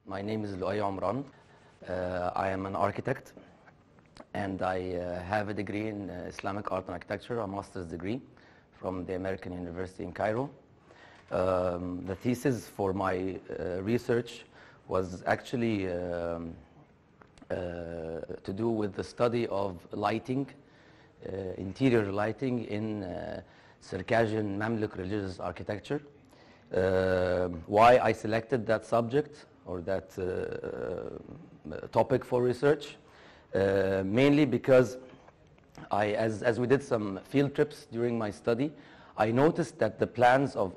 My name is Loai Omran. I am an architect, and I have a degree in Islamic art and architecture, a master's degree from the American University in Cairo. The thesis for my research was actually to do with the study of lighting, interior lighting in Circassian Mamluk religious architecture. Why I selected that subject or that topic for research, mainly because as we did some field trips during my study, I noticed that the plans of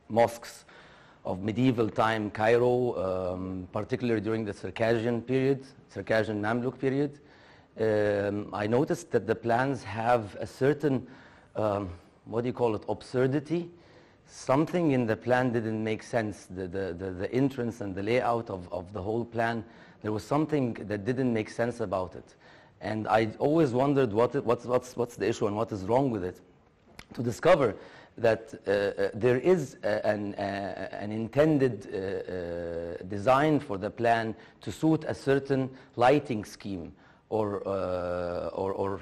mosques of medieval time Cairo, particularly during the Circassian period, Circassian Mamluk period, I noticed that the plans have a certain, what do you call it, absurdity. Something in the plan didn't make sense. The entrance and the layout of the whole plan, there was something that didn't make sense about it. And I always wondered what's the issue and what is wrong with it. To discover that there is an intended design for the plan to suit a certain lighting scheme or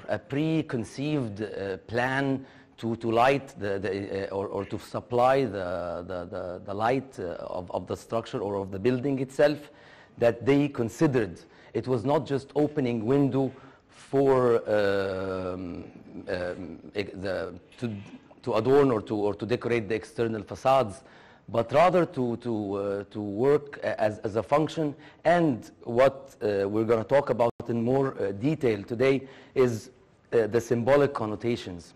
a preconceived plan to light or to supply the light of the structure or of the building itself, that they considered. It was not just opening window for to adorn or to decorate the external facades, but rather to work as a function. And what we're going to talk about in more detail today is the symbolic connotations.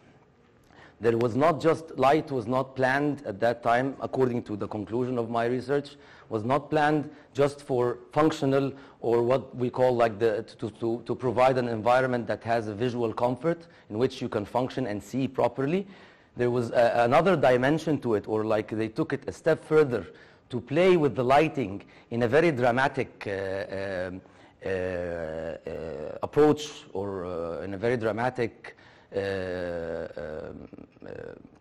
There was not just, light was not planned at that time, according to the conclusion of my research, was not planned just for functional or what we call like to provide an environment that has a visual comfort in which you can function and see properly. There was another dimension to it, or like they took it a step further to play with the lighting in a very dramatic approach, or in a very dramatic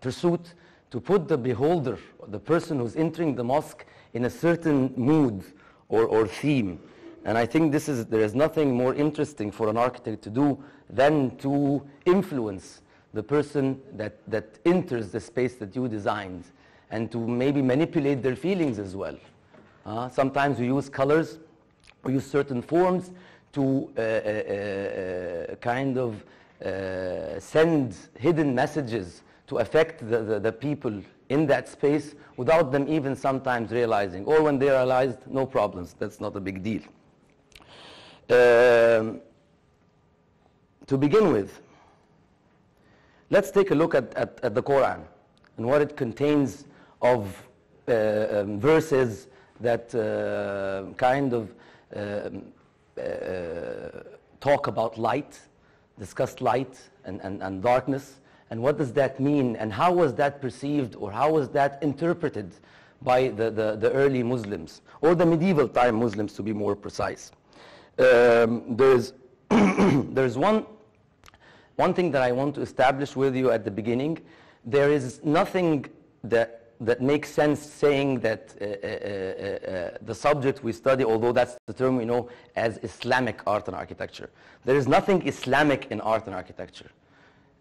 pursuit to put the beholder, the person who's entering the mosque, in a certain mood or theme. And I think there is nothing more interesting for an architect to do than to influence the person that enters the space that you designed, and to maybe manipulate their feelings as well. Sometimes we use colors, we use certain forms to kind of send hidden messages to affect the people in that space without them even sometimes realizing, or when they realized, no problems, that's not a big deal. To begin with, let's take a look at the Quran and what it contains of verses that kind of talk about light, discuss light and darkness, and what does that mean, and how was that perceived, or how was that interpreted by the early Muslims, or the medieval time Muslims, to be more precise. There's one thing that I want to establish with you at the beginning. There is nothing that makes sense saying that the subject we study, although that's the term we know as Islamic art and architecture. There is nothing Islamic in art and architecture.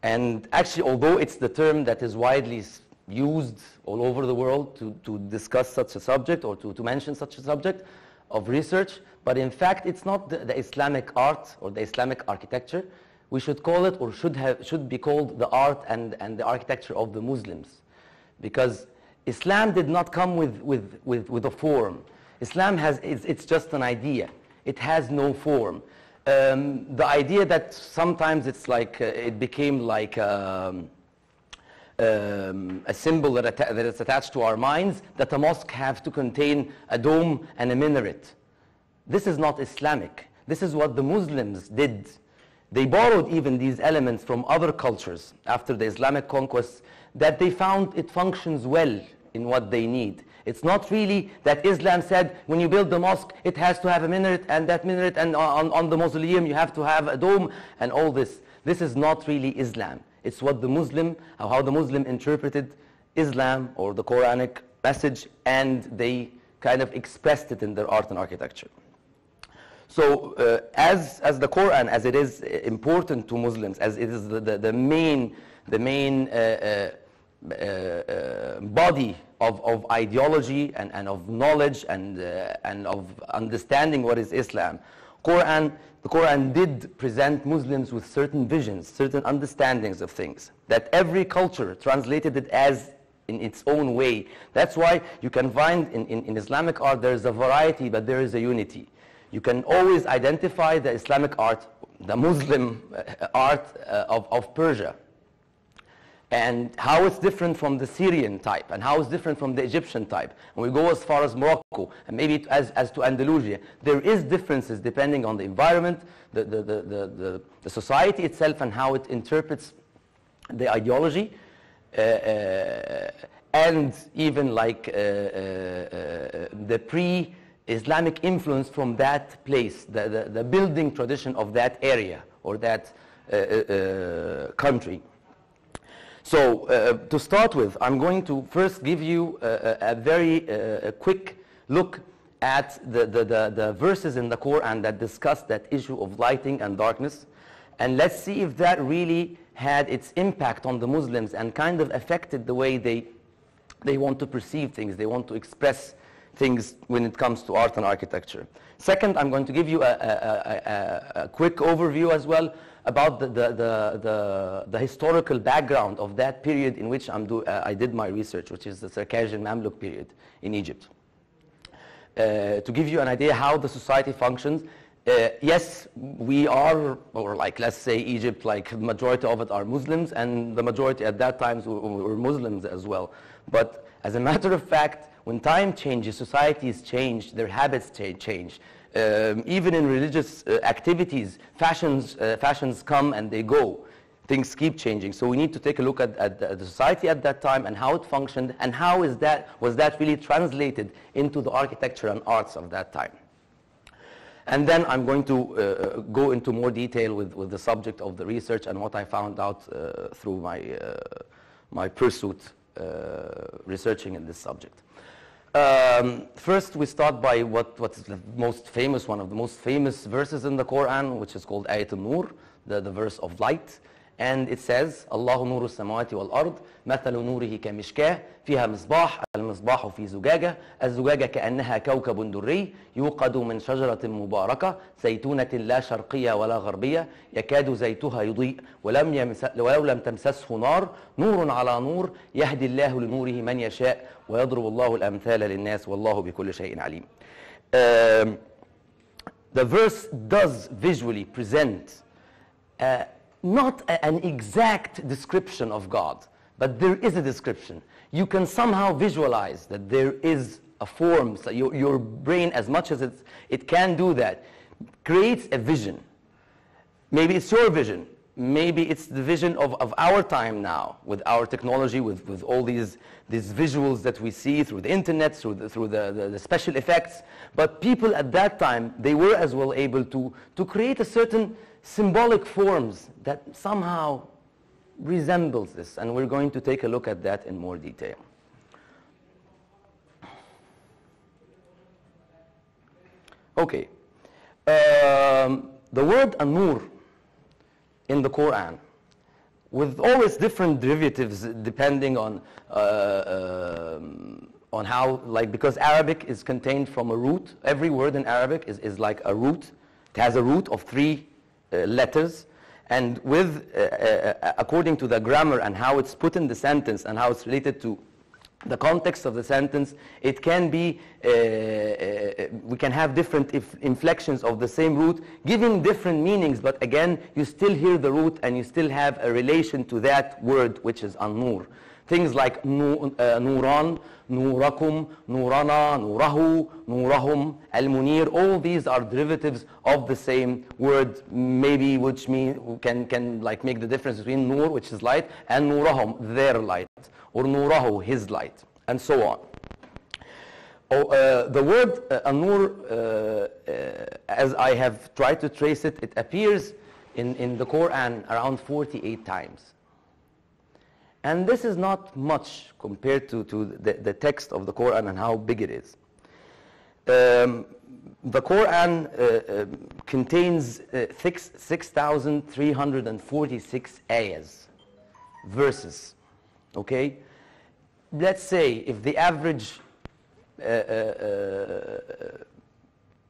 And actually, although it's the term that is widely used all over the world to discuss such a subject, or to mention such a subject of research, but in fact it's not the Islamic art or the Islamic architecture. We should call it, or should be called, the art and the architecture of the Muslims. Because Islam did not come with a form. Islam it's just an idea. It has no form. The idea that sometimes it's like it became like a symbol that is attached to our minds, that a mosque have to contain a dome and a minaret. This is not Islamic. This is what the Muslims did. They borrowed even these elements from other cultures after the Islamic conquest, that they found it functions well in what they need. It's not really that Islam said, when you build the mosque, it has to have a minaret, and that minaret, and on the mausoleum you have to have a dome, and all this. This is not really Islam. It's what the Muslim, how the Muslim interpreted Islam or the Quranic message, and they kind of expressed it in their art and architecture. So as the Quran, as it is important to Muslims, as it is the main body of ideology and of knowledge and of understanding what is Islam, the Quran did present Muslims with certain visions, certain understandings of things, that every culture translated it as in its own way. That's why you can find in Islamic art there is a variety, but there is a unity. You can always identify the Islamic art, the Muslim art of Persia, and how it's different from the Syrian type, and how it's different from the Egyptian type. And we go as far as Morocco, and maybe as to Andalusia. There is differences depending on the environment, the society itself, and how it interprets the ideology, and even like the pre-Islamic influence from that place, the building tradition of that area or that country. So to start with, I'm going to first give you a very quick look at the verses in the Quran that discuss that issue of lighting and darkness, and let's see if that really had its impact on the Muslims and kind of affected the way they want to perceive things, they want to express things when it comes to art and architecture. Second, I'm going to give you a quick overview as well about the historical background of that period in which I did my research, which is the Circassian Mamluk period in Egypt. To give you an idea how the society functions, yes, we are, or like let's say Egypt, like the majority of it are Muslims, and the majority at that time were Muslims as well. But as a matter of fact, when time changes, societies change, their habits change. Even in religious activities, fashions come and they go. Things keep changing. So we need to take a look at the society at that time and how it functioned, and how was that really translated into the architecture and arts of that time. And then I'm going to go into more detail with the subject of the research and what I found out through my pursuit researching in this subject. First, we start by what's the most famous, one of the most famous verses in the Quran, which is called Ayat al-Nur, the verse of light. And it says, Allahu nuru samawati wal ard, mathalu nurihi kamishkah, fiha misbah, al-misbahu fi zugaja, az-zugaja ka'annaha kawkabun durri, yuqadu min shajaratin mubaraka, zaytunatin la sharqiyya wa la gharbiyya, yakadu zaytuha yudhi, walau lam tamsashu nar, nurun ala nur, yahdi Allahu li nurihi man yasha, wa yadrubu Allahu al-amthala lin-nas, wallahu bi kulli shay'in alim. The verse does visually present not an exact description of God, but there is a description. You can somehow visualize that there is a form. So your brain, as much as it can do that, creates a vision. Maybe it's your vision. Maybe it's the vision of our time now, with our technology, with all these visuals that we see through the internet, through the special effects. But people at that time, they were as well able to create a certain symbolic forms that somehow resembles this, and we're going to take a look at that in more detail. Okay, the word an-nur in the Quran, with all its different derivatives depending on how, like, because Arabic is contained from a root. Every word in Arabic is like a root. It has a root of 3 letters, and according to the grammar and how it's put in the sentence and how it's related to the context of the sentence, it can be, we can have different inflections of the same root, giving different meanings, but again, you still hear the root and you still have a relation to that word, which is an-nur. Things like nuran, nurakum, nurana, nurahu, nurahum, al-munir, all these are derivatives of the same word, maybe which can like make the difference between nur, which is light, and nurahum, their light, or nurahu, his light, and so on. The word an-nur, as I have tried to trace it, it appears in the Quran around 48 times. And this is not much compared to the text of the Quran and how big it is. The Quran contains 6,346 ayahs, verses, okay? Let's say if the average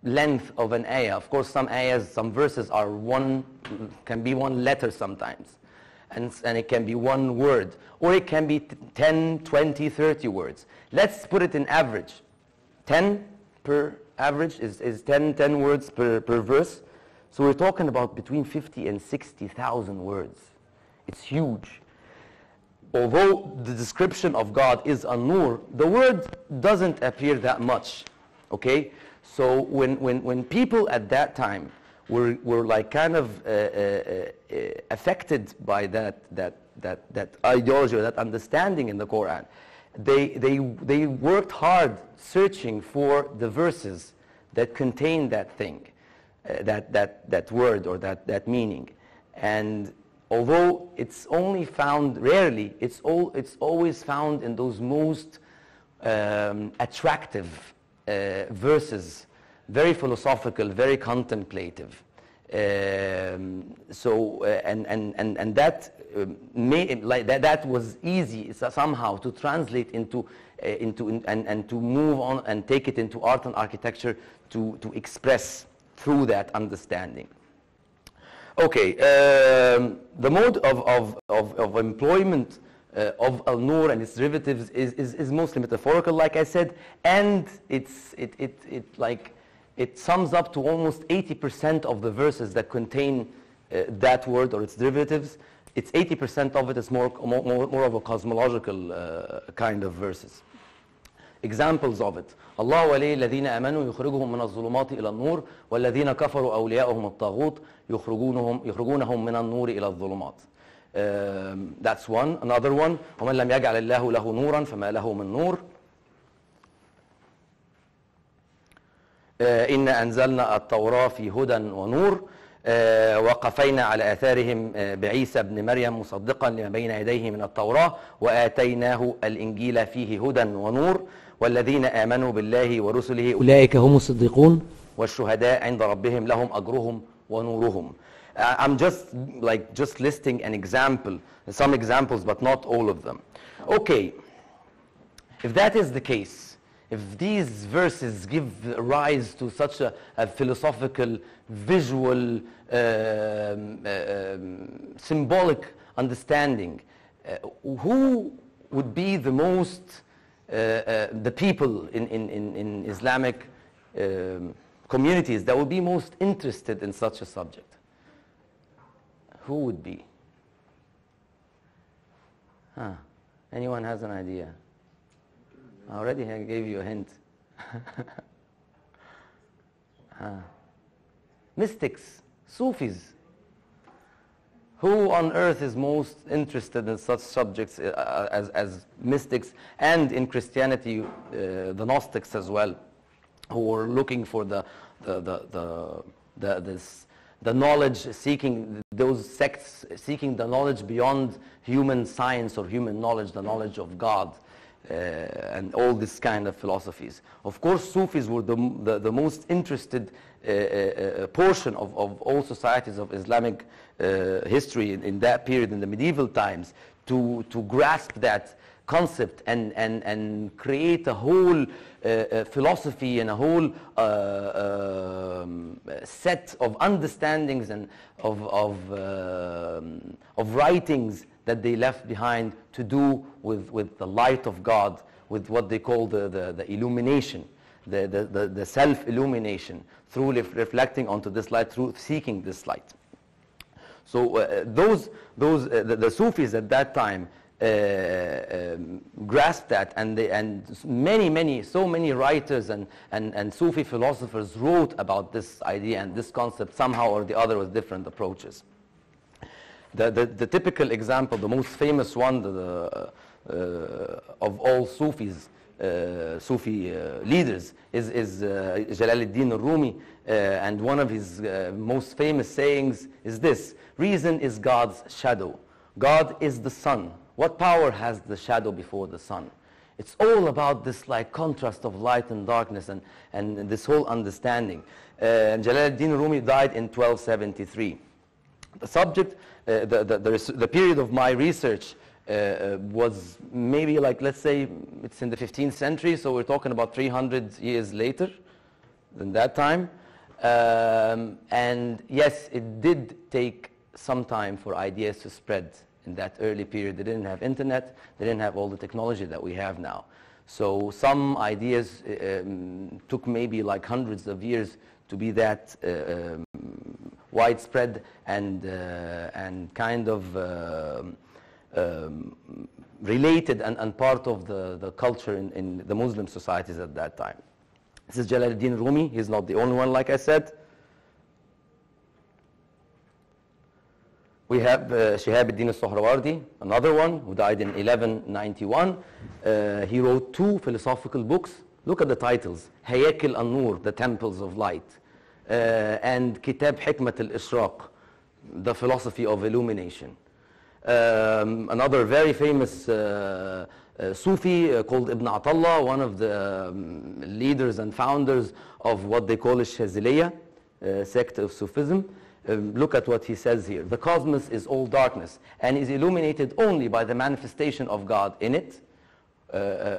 length of an ayah, of course some ayahs, some verses are can be one letter sometimes, and it can be one word, or it can be 10, 20, 30 words. Let's put it in average. 10 per average is 10 words per verse. So we're talking about between 50 and 60,000 words. It's huge. Although the description of God is an-nur, the word doesn't appear that much, okay? So when people at that time were like kind of affected by that ideology or that understanding in the Quran, they worked hard searching for the verses that contain that thing, that word or that meaning. And although it's only found rarely, it's always found in those most attractive verses, very philosophical, very contemplative. And that was easy somehow to translate into and to move on and take it into art and architecture to express through that understanding. Okay, the mode of employment of al-nur and its derivatives is mostly metaphorical, like I said, and it sums up to almost 80% of the verses that contain that word or its derivatives. It's 80% of it is more of a cosmological kind of verses. Examples of it: الله ولي الذين آمنوا يخرجهم من الظلمات إلى النور والذين كفروا أولياؤهم الطاغوت يخرجونهم من النور إلى الظلمات. That's one. Another one: ومن لم يجعل الله له نورا فما له من نور. إنا أنزلنا التوراة في هدى ونور وقفينا على آثارهم بعيسى ابن مريم مصدقا لما بين يديه من التوراة وآتيناه الإنجيل فيه هدى ونور والذين آمنوا بالله ورسله أولئك هم الصديقون والشهداء عند ربهم لهم أجرهم ونورهم. I'm just listing an example, some examples, but not all of them. Okay, if that is the case, if these verses give rise to such a philosophical, visual, symbolic understanding, who would be the most, the people in Islamic communities that would be most interested in such a subject? Who would be? Anyone has an idea? I already gave you a hint. Mystics, Sufis. Who on earth is most interested in such subjects as mystics, and in Christianity, the Gnostics as well, who are looking for the knowledge, seeking those sects, seeking the knowledge beyond human science or human knowledge, the knowledge of God. And all this kind of philosophies. Of course, Sufis were the most interested portion of all societies of Islamic history in that period, in the medieval times, to grasp that concept and create a whole philosophy and a whole set of understandings and of writings that they left behind to do with the light of God, with what they call the illumination, the self-illumination, through reflecting onto this light, through seeking this light. So the Sufis at that time grasped that, and so many writers and Sufi philosophers wrote about this idea and this concept somehow or the other with different approaches. The typical example, the most famous one of all Sufis, Sufi leaders, is Jalaluddin al-Rumi, and one of his most famous sayings is this: reason is God's shadow. God is the sun. What power has the shadow before the sun? It's all about this like contrast of light and darkness and this whole understanding. Jalal ad-Din Rumi died in 1273. The subject, the period of my research was maybe like, let's say, it's in the 15th century, so we're talking about 300 years later than that time. And yes, it did take some time for ideas to spread in that early period. They didn't have internet, they didn't have all the technology that we have now. So some ideas took maybe like hundreds of years to be that widespread and kind of related and part of the culture in the Muslim societies at that time. This is Jalal ad-Din Rumi. He's not the only one, like I said. We have Shihab ad-Din al-Suhrawardi, another one who died in 1191. He wrote 2 philosophical books. Look at the titles: Hayakil an-Nur, the Temples of Light, and Kitab Hikmat al-Ishraq, the Philosophy of Illumination. Another very famous Sufi called Ibn Atallah, one of the leaders and founders of what they call Shaziliya, sect of Sufism. Look at what he says here. The cosmos is all darkness and is illuminated only by the manifestation of God in it.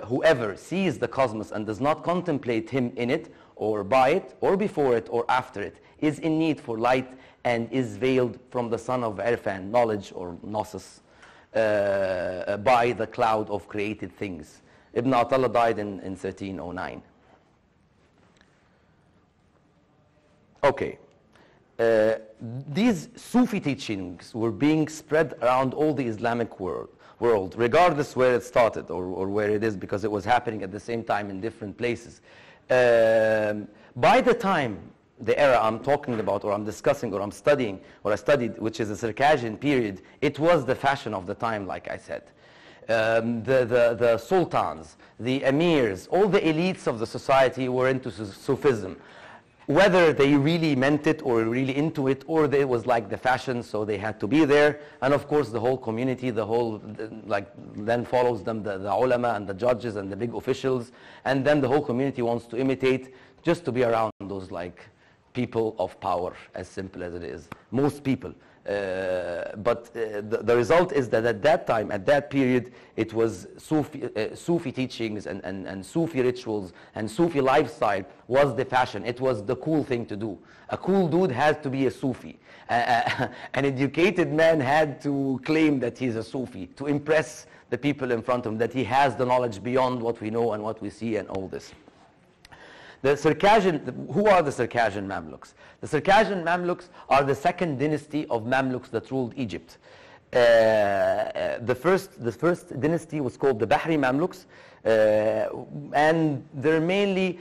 Whoever sees the cosmos and does not contemplate him in it, or by it, or before it, or after it, is in need for light and is veiled from the sun of Irfan, knowledge or gnosis, by the cloud of created things. Ibn Atallah died in 1309. Okay. These Sufi teachings were being spread around all the Islamic world, regardless where it started or where it is, because it was happening at the same time in different places. By the time, the era I'm talking about, or I'm discussing, or I'm studying, or I studied, which is the Circassian period, it was the fashion of the time, like I said. The sultans, the emirs, all the elites of the society were into Sufism. Whether they really meant it or really into it, or it was like the fashion, so they had to be there. And of course the whole community, then follows them, the ulama and the judges and the big officials, and then the whole community wants to imitate, just to be around those like people of power, as simple as it is. Most people. But the result is that at that time, at that period, it was Sufi teachings and Sufi rituals and Sufi lifestyle was the fashion. It was the cool thing to do. A cool dude had to be a Sufi. An educated man had to claim that he's a Sufi, to impress the people in front of him, that he has the knowledge beyond what we know and what we see and all this. The Circassian, who are the Circassian Mamluks? The Circassian Mamluks are the second dynasty of Mamluks that ruled Egypt. The first dynasty was called the Bahri Mamluks, and they're mainly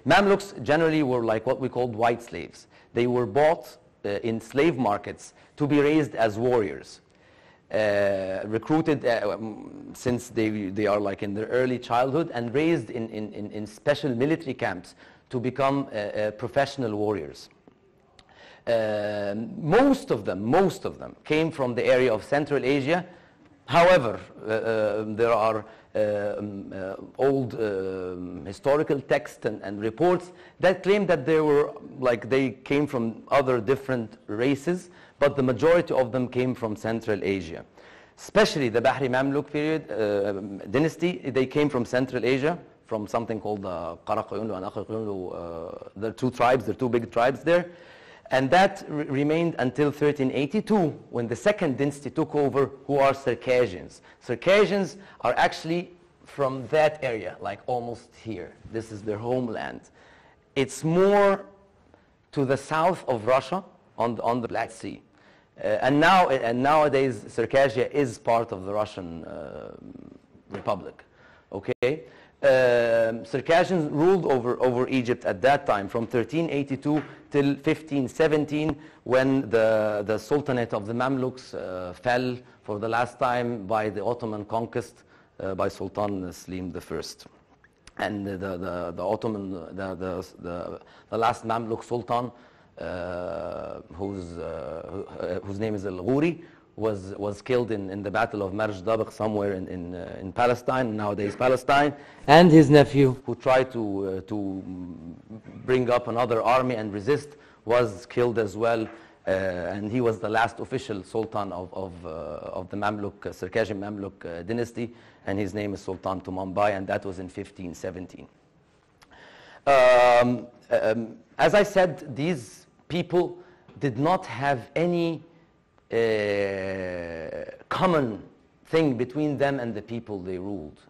Mamluks generally were like what we called white slaves. They were bought in slave markets to be raised as warriors. Recruited since they are like in their early childhood, and raised in special military camps to become professional warriors. Most of them came from the area of Central Asia. However, there are old historical texts and reports that claim that they came from other different races, but the majority of them came from Central Asia. Especially the Bahri Mamluk period, dynasty, they came from Central Asia, from something called the Qaraqyunlu and Aqaqyunlu. There are 2 tribes, there are 2 big tribes there. And that remained until 1382, when the second dynasty took over, who are Circassians. Circassians are actually from that area, like almost here. This is their homeland. It's more to the south of Russia, on the Black Sea. And nowadays, Circassia is part of the Russian Republic. Okay? Circassians ruled over Egypt at that time from 1382 till 1517, when the Sultanate of the Mamluks fell for the last time by the Ottoman conquest by Sultan Selim I. And the last Mamluk Sultan, whose name is Al-Ghuri, was killed in the Battle of Marj Dabaq somewhere in Palestine, nowadays Palestine, and his nephew, who tried to bring up another army and resist, was killed as well, and he was the last official sultan of the Mamluk, Circassian Mamluk dynasty, and his name is Sultan Tumambay, and that was in 1517. As I said, these people did not have any common thing between them and the people they ruled.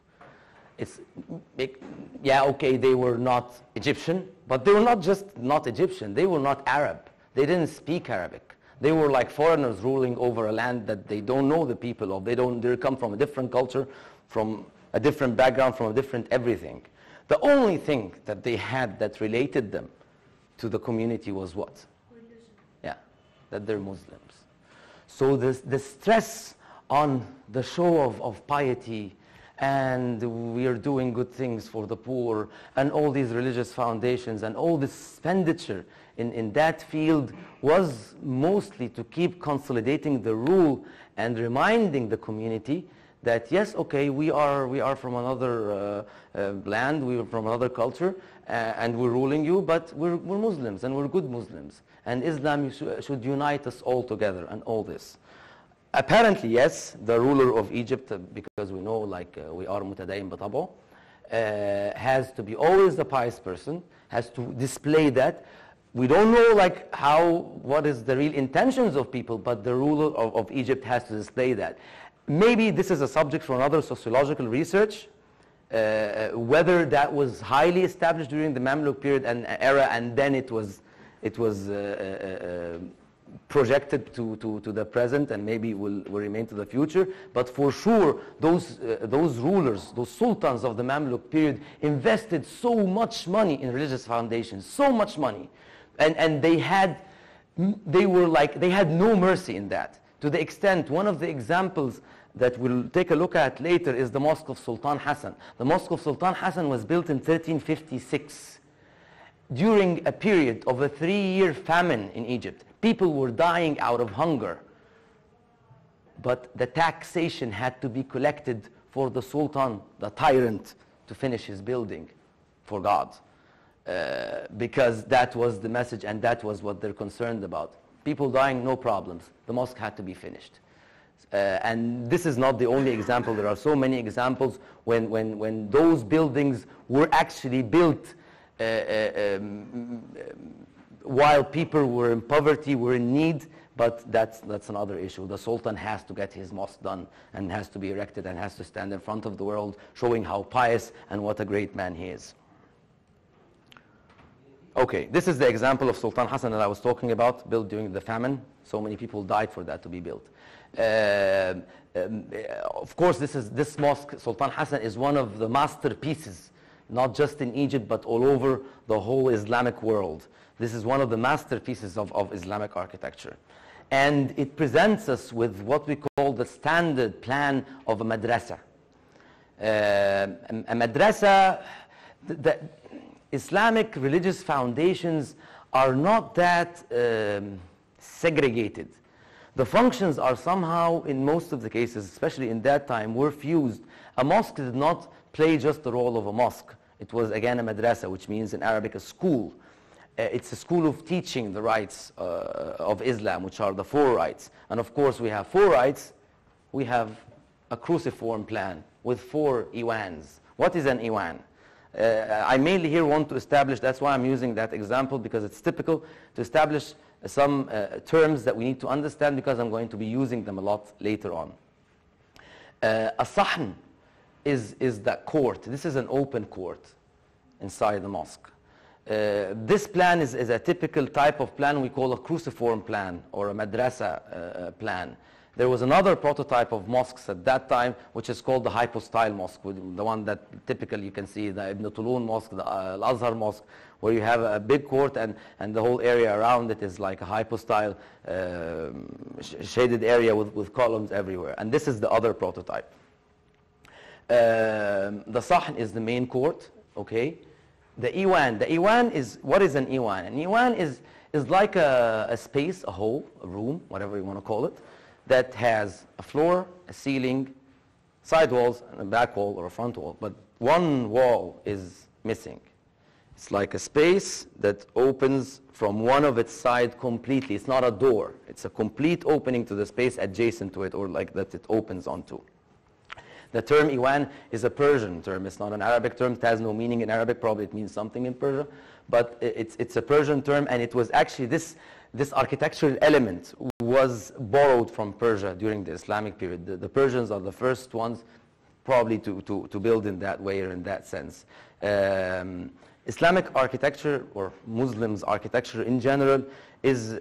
Yeah, okay, they were not Egyptian, but they were not just not Egyptian, they were not Arab. They didn't speak Arabic. They were like foreigners ruling over a land that they don't know the people of. They come from a different culture, from a different background, from a different everything. The only thing that they had that related them to the community was what? Religion. Yeah, that they're Muslims. So the stress on the show of piety, and we are doing good things for the poor, and all these religious foundations, and all this expenditure in that field was mostly to keep consolidating the rule and reminding the community that yes, okay, we are from another land, we are from another culture, and we're ruling you, but we're Muslims, and we're good Muslims, and Islam should unite us all together, and all this. Apparently, yes, the ruler of Egypt, because we know, like, we are mutadayin b'tabo, has to be always a pious person, has to display that. We don't know, like, what is the real intentions of people, but the ruler of Egypt has to display that. Maybe this is a subject for another sociological research, whether that was highly established during the Mamluk period and era, and then it was projected to the present, and maybe will remain to the future. But for sure, those rulers, those sultans of the Mamluk period, invested so much money in religious foundations, so much money, and they had no mercy in that. To the extent, one of the examples that we'll take a look at later is the Mosque of Sultan Hassan. The Mosque of Sultan Hassan was built in 1356 during a period of a 3-year famine in Egypt. People were dying out of hunger, but the taxation had to be collected for the Sultan, the tyrant, to finish his building for God, because that was the message and that was what they're concerned about. People dying, no problems. The mosque had to be finished. And this is not the only example. There are so many examples when those buildings were actually built while people were in poverty, were in need, but that's another issue. The Sultan has to get his mosque done and has to be erected and has to stand in front of the world showing how pious and what a great man he is. Okay, this is the example of Sultan Hassan that I was talking about, built during the famine. So many people died for that to be built. Of course, this mosque, Sultan Hassan, is one of the masterpieces, not just in Egypt, but all over the whole Islamic world. This is one of the masterpieces of Islamic architecture. And it presents us with what we call the standard plan of a madrasa. A madrasa, the Islamic religious foundations are not that segregated. The functions are somehow, in most of the cases, especially in that time, were fused. A mosque did not play just the role of a mosque. It was, again, a madrasa, which means in Arabic a school. It's a school of teaching the rights of Islam, which are the 4 rights. And of course, we have 4 rights. We have a cruciform plan with 4 iwans. What is an iwan? I mainly here want to establish, that's why I'm using that example, because it's typical, to establish some terms that we need to understand, because I'm going to be using them a lot later on. A sahn is the court. This is an open court inside the mosque. This plan is a typical type of plan we call a cruciform plan or a madrasa plan. There was another prototype of mosques at that time, which is called the hypostyle mosque, the one that typically you can see, the Ibn Tulun mosque, the Al-Azhar mosque, where you have a big court and the whole area around it is like a hypostyle shaded area with columns everywhere. And this is the other prototype. The sahn is the main court, okay? The iwan is, what is an iwan? An iwan is like a space, a hole, a room, whatever you want to call it, that has a floor, a ceiling, side walls, and a back wall or a front wall. But one wall is missing. It's like a space that opens from one of its sides completely. It's not a door. It's a complete opening to the space adjacent to it, or like that it opens onto. The term Iwan is a Persian term. It's not an Arabic term. It has no meaning in Arabic. Probably it means something in Persia. But it's a Persian term, and it was actually this architectural element was borrowed from Persia during the Islamic period. The Persians are the first ones probably to build in that way or in that sense. Islamic architecture, or Muslims architecture in general, is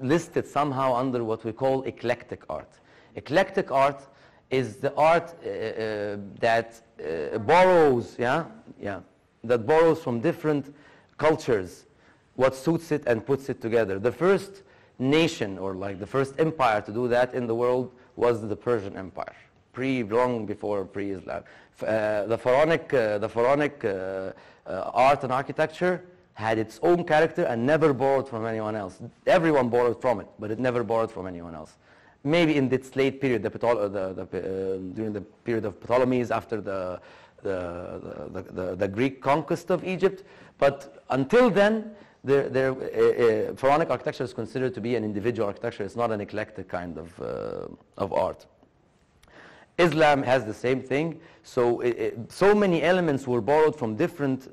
listed somehow under what we call eclectic art. Eclectic art is the art that borrows, that borrows from different cultures what suits it and puts it together. The first nation, or like the first empire to do that in the world, was the Persian Empire, long before pre-Islam. The pharaonic art and architecture had its own character and never borrowed from anyone else. Everyone borrowed from it, but it never borrowed from anyone else. Maybe in its late period, during the period of Ptolemies, after the Greek conquest of Egypt, but until then, pharaonic architecture is considered to be an individual architecture. It's not an eclectic kind of art. Islam has the same thing. So so many elements were borrowed from different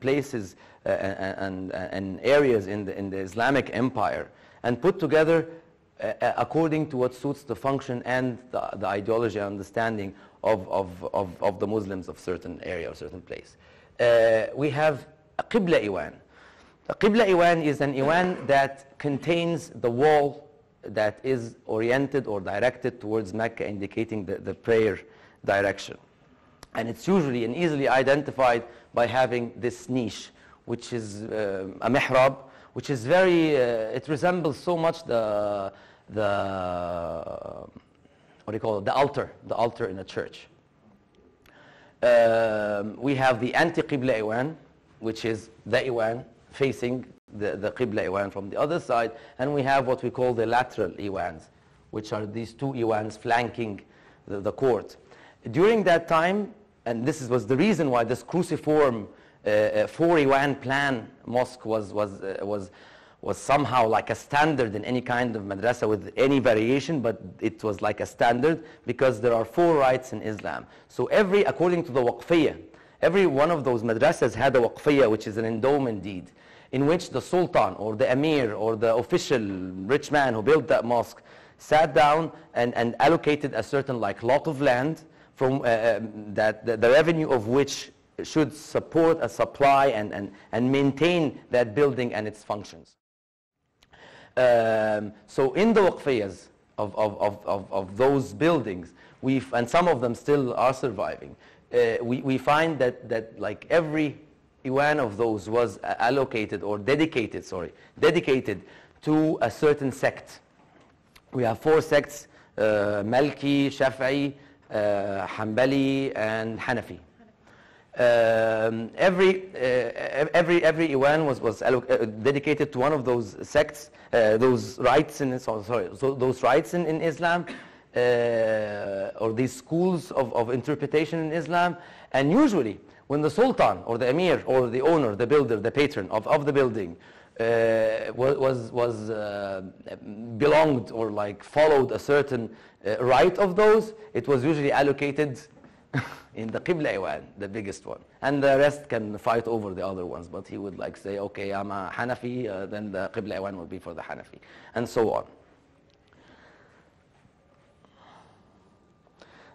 places and areas in the Islamic empire and put together according to what suits the function and the ideology and understanding of the Muslims of certain area or certain place. We have a Qibla Iwan. A Qibla Iwan is an Iwan that contains the wall that is oriented or directed towards Mecca, indicating the prayer direction. And it's usually and easily identified by having this niche, which is a mihrab, which is very, it resembles so much what do you call it, the altar in a church. We have the anti-Qibla Iwan, which is the Iwan facing the Qibla Iwan from the other side, and we have what we call the lateral Iwans, which are these two Iwans flanking the court. During that time, and this was the reason why this cruciform 4 Iwan plan mosque was somehow like a standard in any kind of madrasa with any variation, but it was like a standard because there are 4 rights in Islam. So according to the waqfiyah, every one of those madrasas had a waqfiyah, which is an endowment deed, in which the sultan or the emir or the official rich man who built that mosque sat down and allocated a certain lot of land from that the revenue of which should support a supply and maintain that building and its functions. So in the waqfiyas of those buildings, and some of them still are surviving, we find that like every Iwan of those was allocated or dedicated to a certain sect. We have 4 sects, Malki, Shafi'i, Hanbali, and Hanafi. Every Iwan was dedicated to one of those sects, those rights in Islam, or these schools of interpretation in Islam. And usually, when the sultan or the emir or the owner, the builder, the patron of the building belonged or followed a certain right of those, it was usually allocated in the Qibla Iwan, the biggest one. And the rest can fight over the other ones, but he would say, okay, I'm a Hanafi, then the Qibla Iwan will be for the Hanafi, and so on.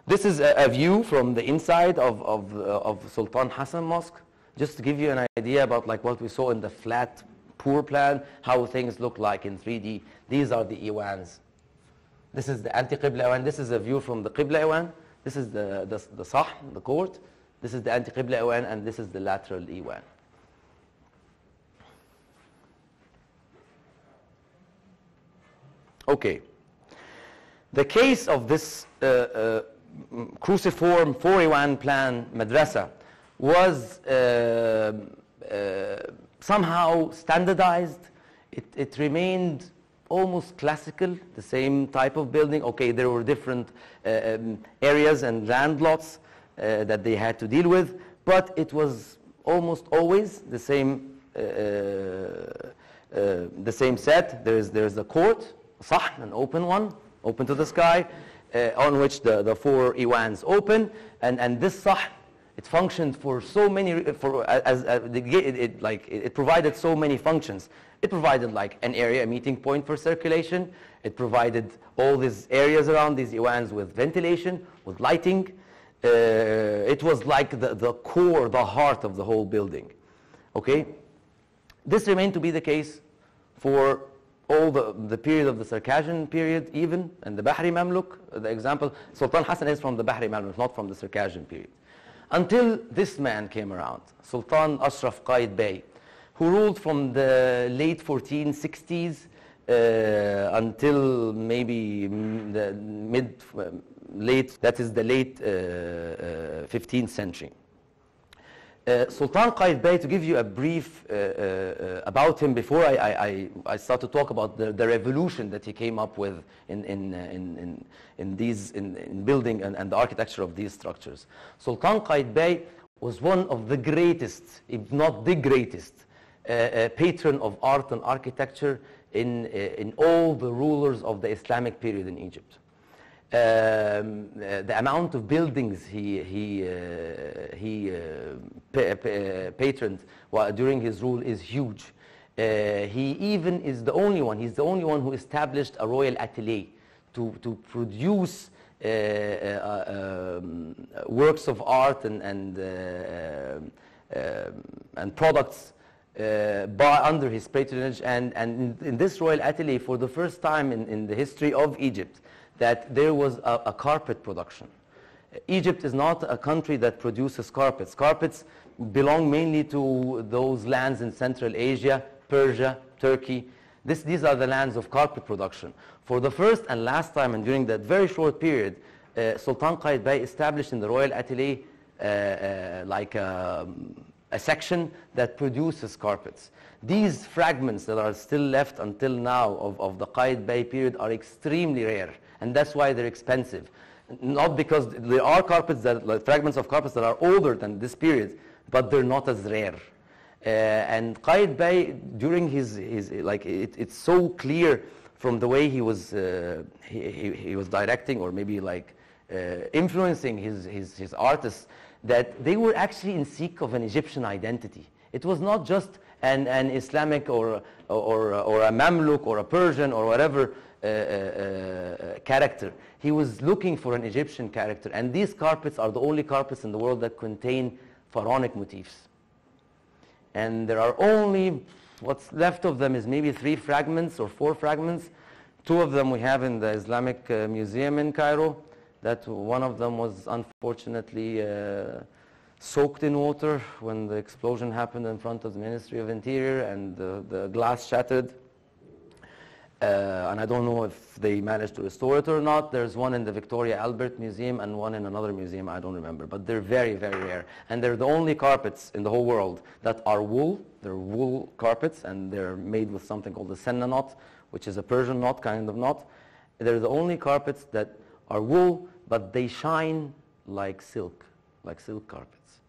This is a view from the inside of Sultan Hassan Mosque, just to give you an idea about what we saw in the flat, poor plan, how things look like in 3D. These are the Iwans. This is the anti-Qibla Iwan. This is a view from the Qibla Iwan. This is the Sah, the court. This is the anti-Qibla Iwan, and this is the lateral Iwan. Okay. The case of this cruciform 4 Iwan plan madrasa was somehow standardized. It remained almost classical, the same type of building. Okay, there were different areas and land lots that they had to deal with, but it was almost always the same set. There's a court, sahn, an open one, open to the sky, on which the 4 iwans open, and this sahn, it functioned for so many, it provided so many functions. It provided like an area, a meeting point for circulation. It provided all these areas around these iwans with ventilation, with lighting. It was like the core, the heart of the whole building. Okay? This remained to be the case for all the period of the Circassian period even, and the Bahri Mamluk. The example, Sultan Hassan is from the Bahri Mamluk, not from the Circassian period. Until this man came around, Sultan Ashraf Qaid Bey, who ruled from the late 1460s until maybe the late 15th century. Sultan Qaid Bey, to give you a brief about him before I start to talk about the revolution that he came up with in building and the architecture of these structures. Sultan Qaid Bey was one of the greatest, if not the greatest, patron of art and architecture in all the rulers of the Islamic period in Egypt. The amount of buildings he patroned during his rule is huge. He even is the only one, he's the only one who established a royal atelier to produce works of art and products under his patronage. And in this royal atelier, for the first time in the history of Egypt, that there was a carpet production. Egypt is not a country that produces carpets. Carpets belong mainly to those lands in Central Asia, Persia, Turkey. These are the lands of carpet production. For the first and last time, and during that very short period, Sultan Qaid Bey established in the royal atelier like a section that produces carpets. These fragments that are still left until now of the Qaid Bey period are extremely rare, and that's why they're expensive. Not because there are carpets like fragments of carpets that are older than this period, but they're not as rare. And Qaid Bey, during his it's so clear from the way he was directing, or maybe like influencing his artists, that they were actually in seek of an Egyptian identity. It was not just an Islamic or a Mamluk or a Persian or whatever character. He was looking for an Egyptian character, and these carpets are the only carpets in the world that contain pharaonic motifs. And there are only, what's left of them is maybe 3 fragments or 4 fragments. 2 of them we have in the Islamic Museum in Cairo. That one of them was unfortunately soaked in water when the explosion happened in front of the Ministry of Interior, and the glass shattered. And I don't know if they managed to restore it or not. There's one in the Victoria Albert Museum and one in another museum, I don't remember. But they're very, very rare. And they're the only carpets in the whole world that are wool. They're wool carpets, and they're made with something called the senna knot, which is a Persian knot, kind of knot. They're the only carpets that are wool, but they shine like silk carpets.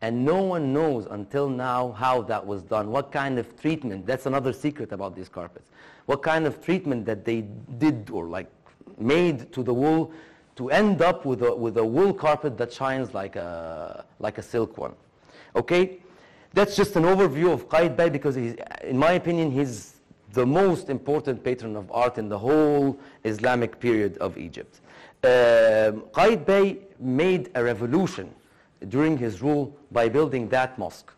And no one knows until now how that was done, what kind of treatment. That's another secret about these carpets. What kind of treatment that they did or like made to the wool to end up with a wool carpet that shines like a silk one. Okay, that's just an overview of Qaid Bey, because in my opinion, he's the most important patron of art in the whole Islamic period of Egypt. Qaid Bey made a revolution during his rule by building that mosque.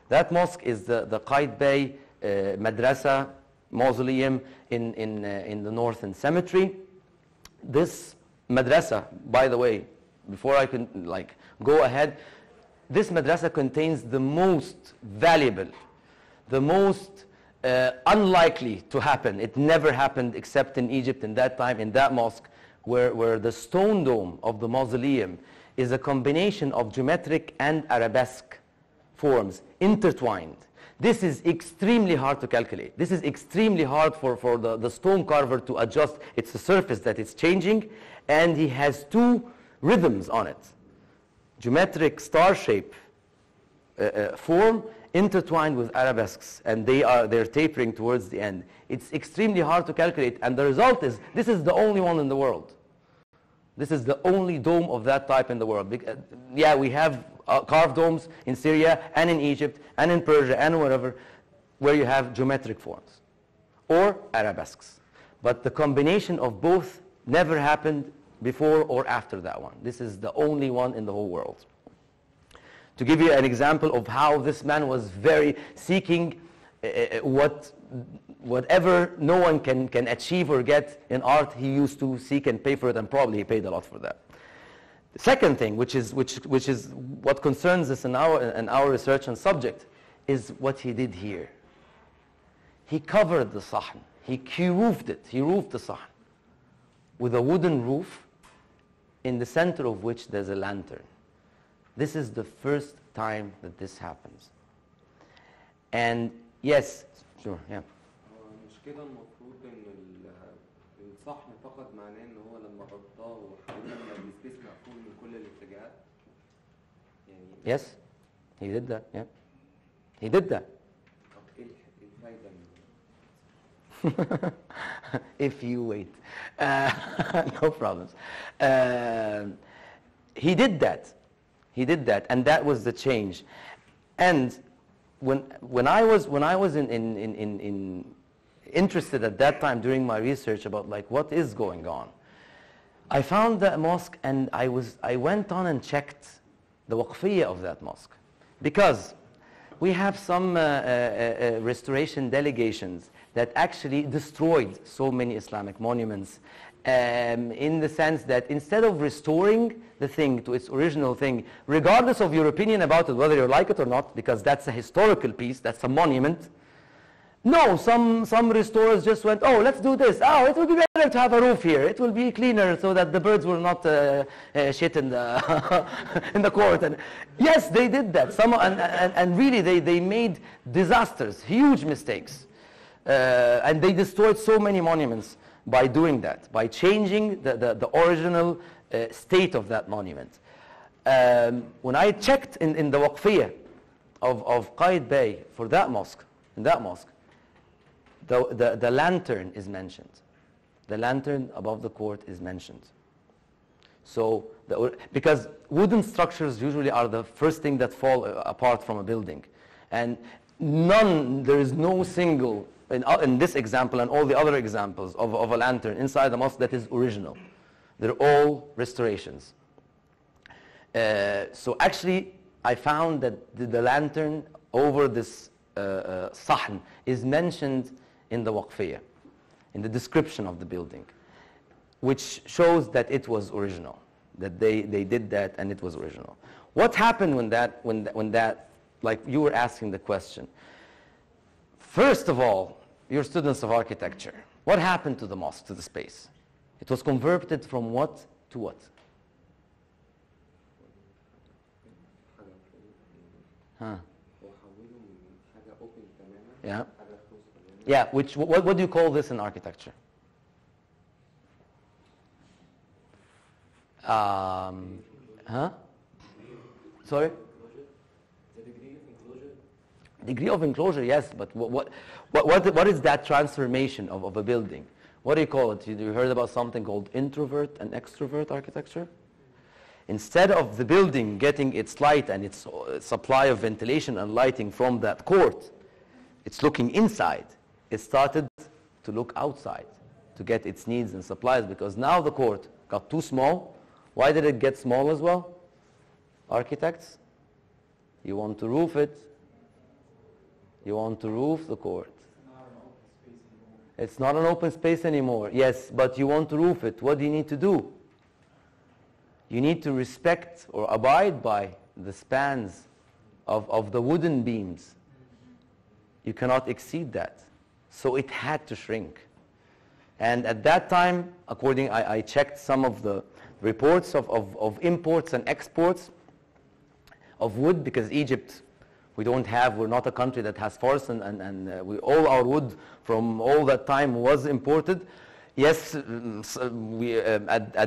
That mosque is the Qaid Bey Madrasa mausoleum in the Northern Cemetery. This madrasa, by the way, before I can go ahead, this madrasa contains the most valuable, the most unlikely to happen. It never happened except in Egypt in that time, in that mosque, where the stone dome of the mausoleum is a combination of geometric and arabesque forms intertwined. This is extremely hard to calculate. This is extremely hard for the stone carver to adjust. It's the surface that it's changing, and he has two rhythms on it. Geometric star shape form intertwined with arabesques, and they're tapering towards the end. It's extremely hard to calculate, and the result is this is the only one in the world. This is the only dome of that type in the world. Yeah, we have carved domes in Syria and in Egypt and in Persia and wherever where you have geometric forms or arabesques. But the combination of both never happened before or after that one. This is the only one in the whole world. To give you an example of how this man was very seeking whatever no one can achieve or get in art, he used to seek and pay for it, and probably he paid a lot for that. The second thing, which is what concerns us in our research and subject, is what he did here. He covered the sahn. He roofed it. He roofed the sahn with a wooden roof, in the center of which there's a lantern. This is the first time that this happens. And yes, sure, yeah. مش كده المفروض ان الصحن فقط معناه ان هو لما غطاه وحوله السبيس مقفول من كل الاتجاهات يعني. Yes, he did that. Yeah, he did that. طب ايه الفايدة؟ If you wait, no problems. He did that. He did that, and that was the change. And when I was interested at that time during my research about like what is going on, I found that mosque, and I went on and checked the waqfiyya of that mosque, because we have some restoration delegations that actually destroyed so many Islamic monuments, in the sense that instead of restoring the thing to its original thing, regardless of your opinion about it, whether you like it or not, because that's a historical piece, that's a monument. No, some restorers just went, oh, let's do this. Oh, it will be better to have a roof here. It will be cleaner so that the birds will not shit in the in the court. And yes, they did that. And really, they made disasters, huge mistakes, and they destroyed so many monuments by doing that, by changing the original state of that monument. When I checked in the waqfiyya of Qaid Bey for that mosque, in that mosque, the lantern is mentioned. The lantern above the court is mentioned. So, because wooden structures usually are the first thing that fall apart from a building. And there is no single, in this example and all the other examples of a lantern inside the mosque that is original. They're all restorations. So actually, I found that the lantern over this sahn is mentioned in the waqfiyya, in the description of the building, which shows that it was original, that they did that and it was original. What happened when that, like you were asking the question? First of all, you're students of architecture. What happened to the mosque, to the space? It was converted from what to what? Huh. Yeah. Yeah, what do you call this in architecture? Huh? Sorry? The degree of enclosure? Degree of enclosure, yes, but what is that transformation of a building? What do you call it? You heard about something called introvert and extrovert architecture? Instead of the building getting its light and its supply of ventilation and lighting from that court, it's looking inside. It started to look outside to get its needs and supplies, because now the court got too small. Why did it get small as well? Architects, you want to roof it. You want to roof the court. It's not an open space anymore. Yes, but you want to roof it. What do you need to do? You need to respect or abide by the spans of the wooden beams. You cannot exceed that. So it had to shrink. And at that time, I checked some of the reports of imports and exports of wood, because Egypt We're not a country that has forests, and all our wood from all that time was imported. Yes, at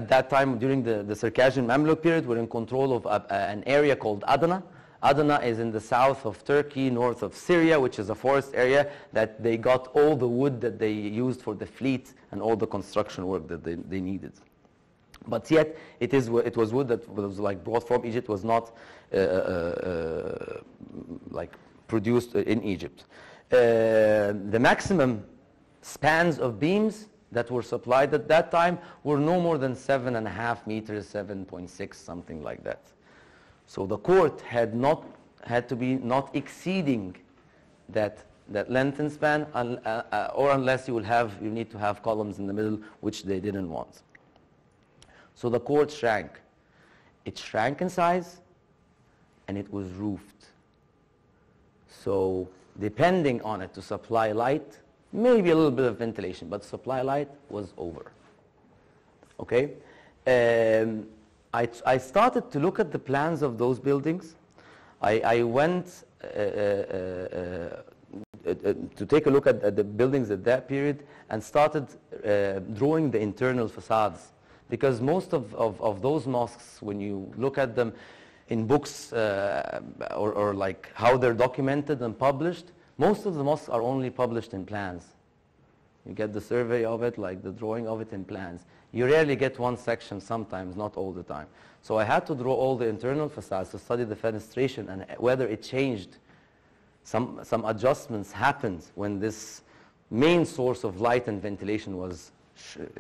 that time, during the Circassian Mamluk period, we're in control of an area called Adana. Adana is in the south of Turkey, north of Syria, which is a forest area that they got all the wood that they used for the fleet and all the construction work that they needed. But yet, it was wood that was like brought from Egypt, was not like produced in Egypt. The maximum spans of beams that were supplied at that time were no more than 7.5 meters, 7.6, something like that. So the court had to be not exceeding that length and span, or unless you need to have columns in the middle, which they didn't want. So the court shrank. It shrank in size, and it was roofed. So depending on it to supply light, maybe a little bit of ventilation, but supply light was over. Okay? I started to look at the plans of those buildings. I went to take a look at the buildings at that period and started drawing the internal facades. Because most of those mosques, when you look at them in books or like how they're documented and published, most of the mosques are only published in plans. You get the survey of it, like the drawing of it in plans. You rarely get one section sometimes, not all the time. So I had to draw all the internal facades to study the fenestration and whether it changed. Some adjustments happened when this main source of light and ventilation was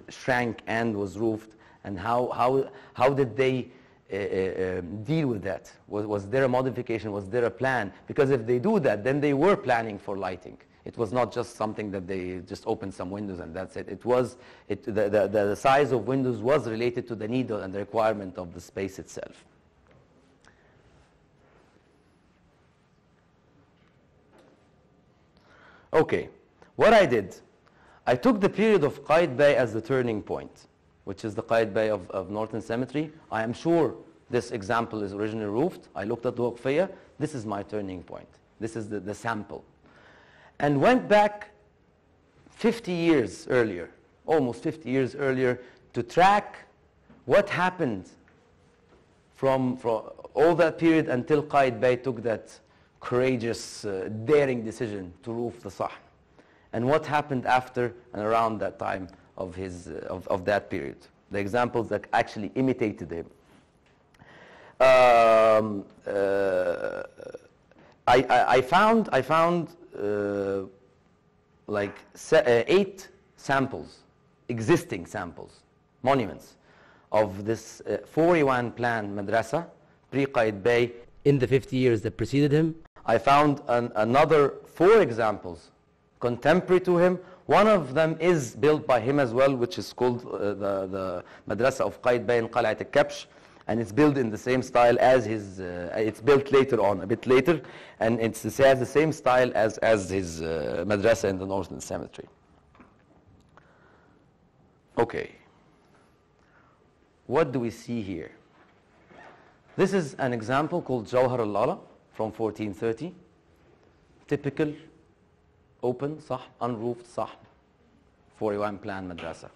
shrank and was roofed, and how did they deal with that? Was there a modification? Was there a plan? Because if they do that, then they were planning for lighting. It was not just something that they just opened some windows and that's it. The size of windows was related to the need and the requirement of the space itself. Okay, what I did, I took the period of Qaitbay as the turning point, which is the Qaitbay of Northern Cemetery. I am sure this example is originally roofed. I looked at the Waqfiyya. This is my turning point. This is the sample. And went back 50 years earlier, almost 50 years earlier, to track what happened from all that period until Qaitbay took that courageous, daring decision to roof the Sahn. And what happened after and around that time of that period. The examples that actually imitated him. I found like 8 samples, existing samples, monuments of this 41 plan madrasa pre-Qaitbay in the 50 years that preceded him. I found another 4 examples contemporary to him. One of them is built by him as well, which is called the Madrasa of Qaitbay in Qal'at al-Kabsh, and it's built in the same style as his, it's built later on, a bit later, and it has the same style as his Madrasa in the Northern Cemetery. Okay. What do we see here? This is an example called Jawhar al-Lala from 1430. Typical open Sahn, unroofed Sahn, 41 plan madrasa.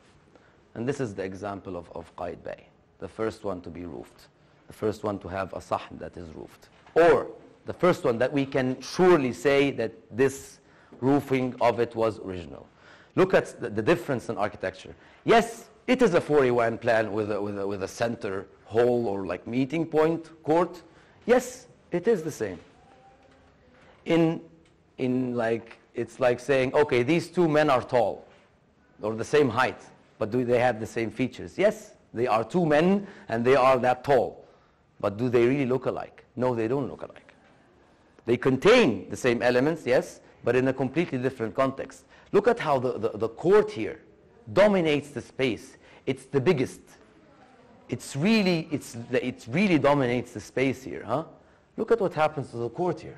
And this is the example of Qaitbay, the first one to be roofed, the first one to have a Sahn that is roofed. Or the first one that we can surely say that this roofing of it was original. Look at the difference in architecture. Yes, it is a 41 plan with a center hall or like meeting point, court. Yes, it is the same. It's like saying, okay, these 2 men are tall, or the same height, but do they have the same features? Yes, they are 2 men and they are that tall. But do they really look alike? No, they don't look alike. They contain the same elements, yes, but in a completely different context. Look at how the court here dominates the space. It's the biggest. It really dominates the space here, huh? Look at what happens to the court here.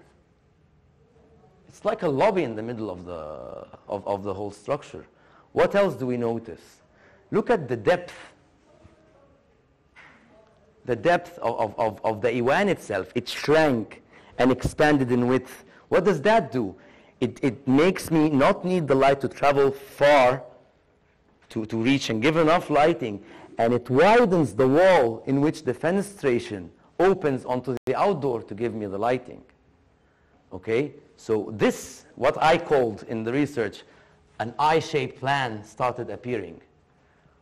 It's like a lobby in the middle of the whole structure. What else do we notice? Look at the depth. The depth of the Iwan itself. It shrank and expanded in width. What does that do? It makes me not need the light to travel far to reach and give enough lighting, and it widens the wall in which the fenestration opens onto the outdoor to give me the lighting. Okay? So this, what I called in the research, an I-shaped plan started appearing,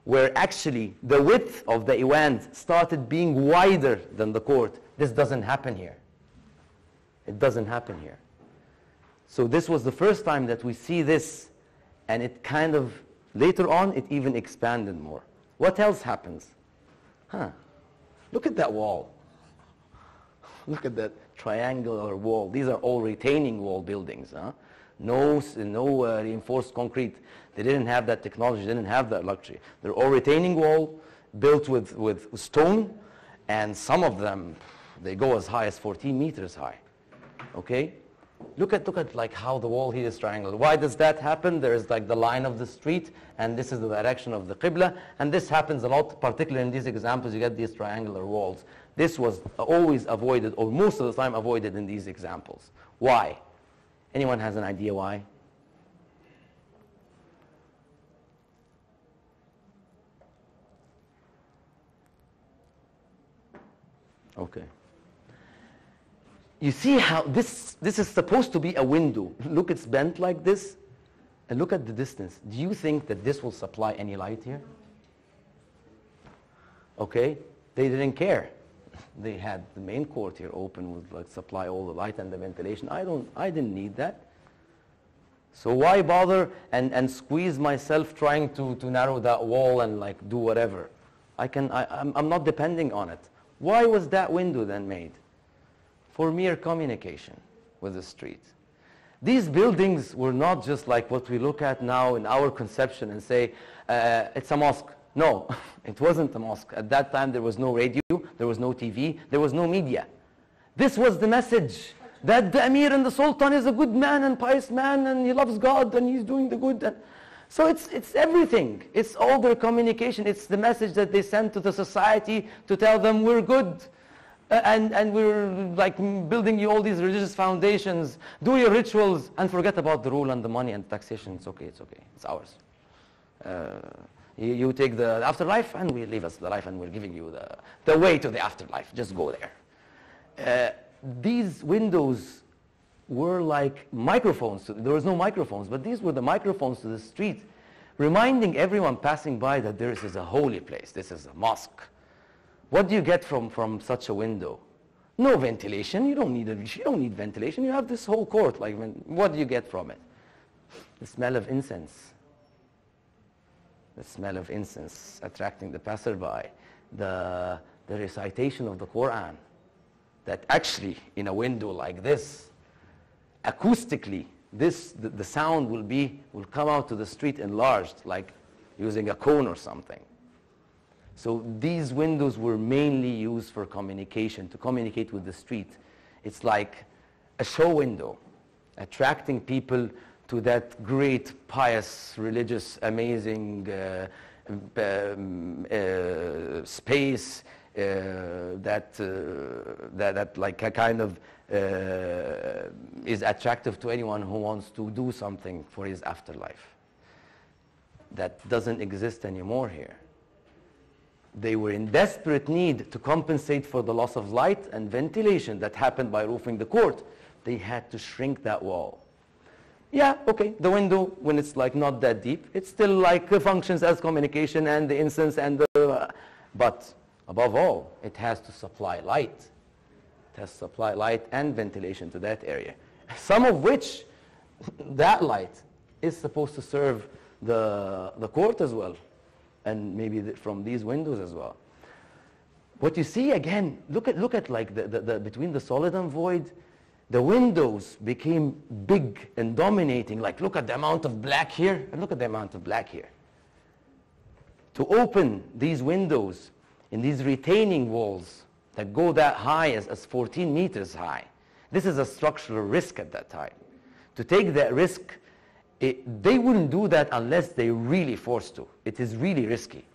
where actually the width of the Iwand started being wider than the court. This doesn't happen here. It doesn't happen here. So this was the first time that we see this, and it kind of, later on, it even expanded more. What else happens? Look at that wall. Look at that triangular wall. These are all retaining wall buildings. No reinforced concrete. They didn't have that technology. They didn't have that luxury. They're all retaining wall built with stone, and some of them, they go as high as 14 meters high. Okay? Look at like how the wall here is triangular. Why does that happen? There's like the line of the street, and this is the direction of the Qibla, and this happens a lot, particularly in these examples. You get these triangular walls. This was always avoided, or most of the time avoided in these examples. Why? Anyone has an idea why? Okay. You see how this is supposed to be a window. Look, it's bent like this, and look at the distance. Do you think that this will supply any light here? Okay, they didn't care. They had the main court here open, would like supply all the light and the ventilation. I didn't need that. So why bother and squeeze myself trying to narrow that wall and like do whatever? I'm not depending on it. Why was that window then made? For mere communication with the street. These buildings were not just like what we look at now in our conception and say, it's a mosque. No, it wasn't a mosque. At that time there was no radio, there was no TV, there was no media. This was the message, that the Emir and the Sultan is a good man and pious man, and he loves God and he's doing the good. So it's everything. It's all their communication. It's the message that they send to the society to tell them we're good. And we're like building you all these religious foundations. Do your rituals and forget about the rule and the money and taxation. It's okay, it's ours. You take the afterlife and we leave us the life, and we're giving you the way to the afterlife. Just go there. These windows were like microphones. There was no microphones, but these were the microphones to the street, reminding everyone passing by that this is a holy place. This is a mosque. What do you get from such a window? No ventilation. You don't need ventilation. You have this whole court. Like, what do you get from it? The smell of incense. The smell of incense attracting the passerby. The recitation of the Quran. That actually, in a window like this, acoustically, the sound will come out to the street enlarged, like using a cone or something. So these windows were mainly used for communication, to communicate with the street. It's like a show window, attracting people to that great, pious, religious, amazing space that like a kind of is attractive to anyone who wants to do something for his afterlife. That doesn't exist anymore here. They were in desperate need to compensate for the loss of light and ventilation that happened by roofing the court. They had to shrink that wall. Yeah, okay, the window, when it's like not that deep, it still like functions as communication and the incense and the... but above all, it has to supply light. It has to supply light and ventilation to that area. Some of which, that light is supposed to serve the court as well. And maybe from these windows as well. What you see again, look at like the between the solid and void, the windows became big and dominating. Like, look at the amount of black here, and look at the amount of black here. To open these windows in these retaining walls that go that high as 14 meters high, this is a structural risk at that time. To take that risk, they wouldn't do that unless they really forced to. It is really risky.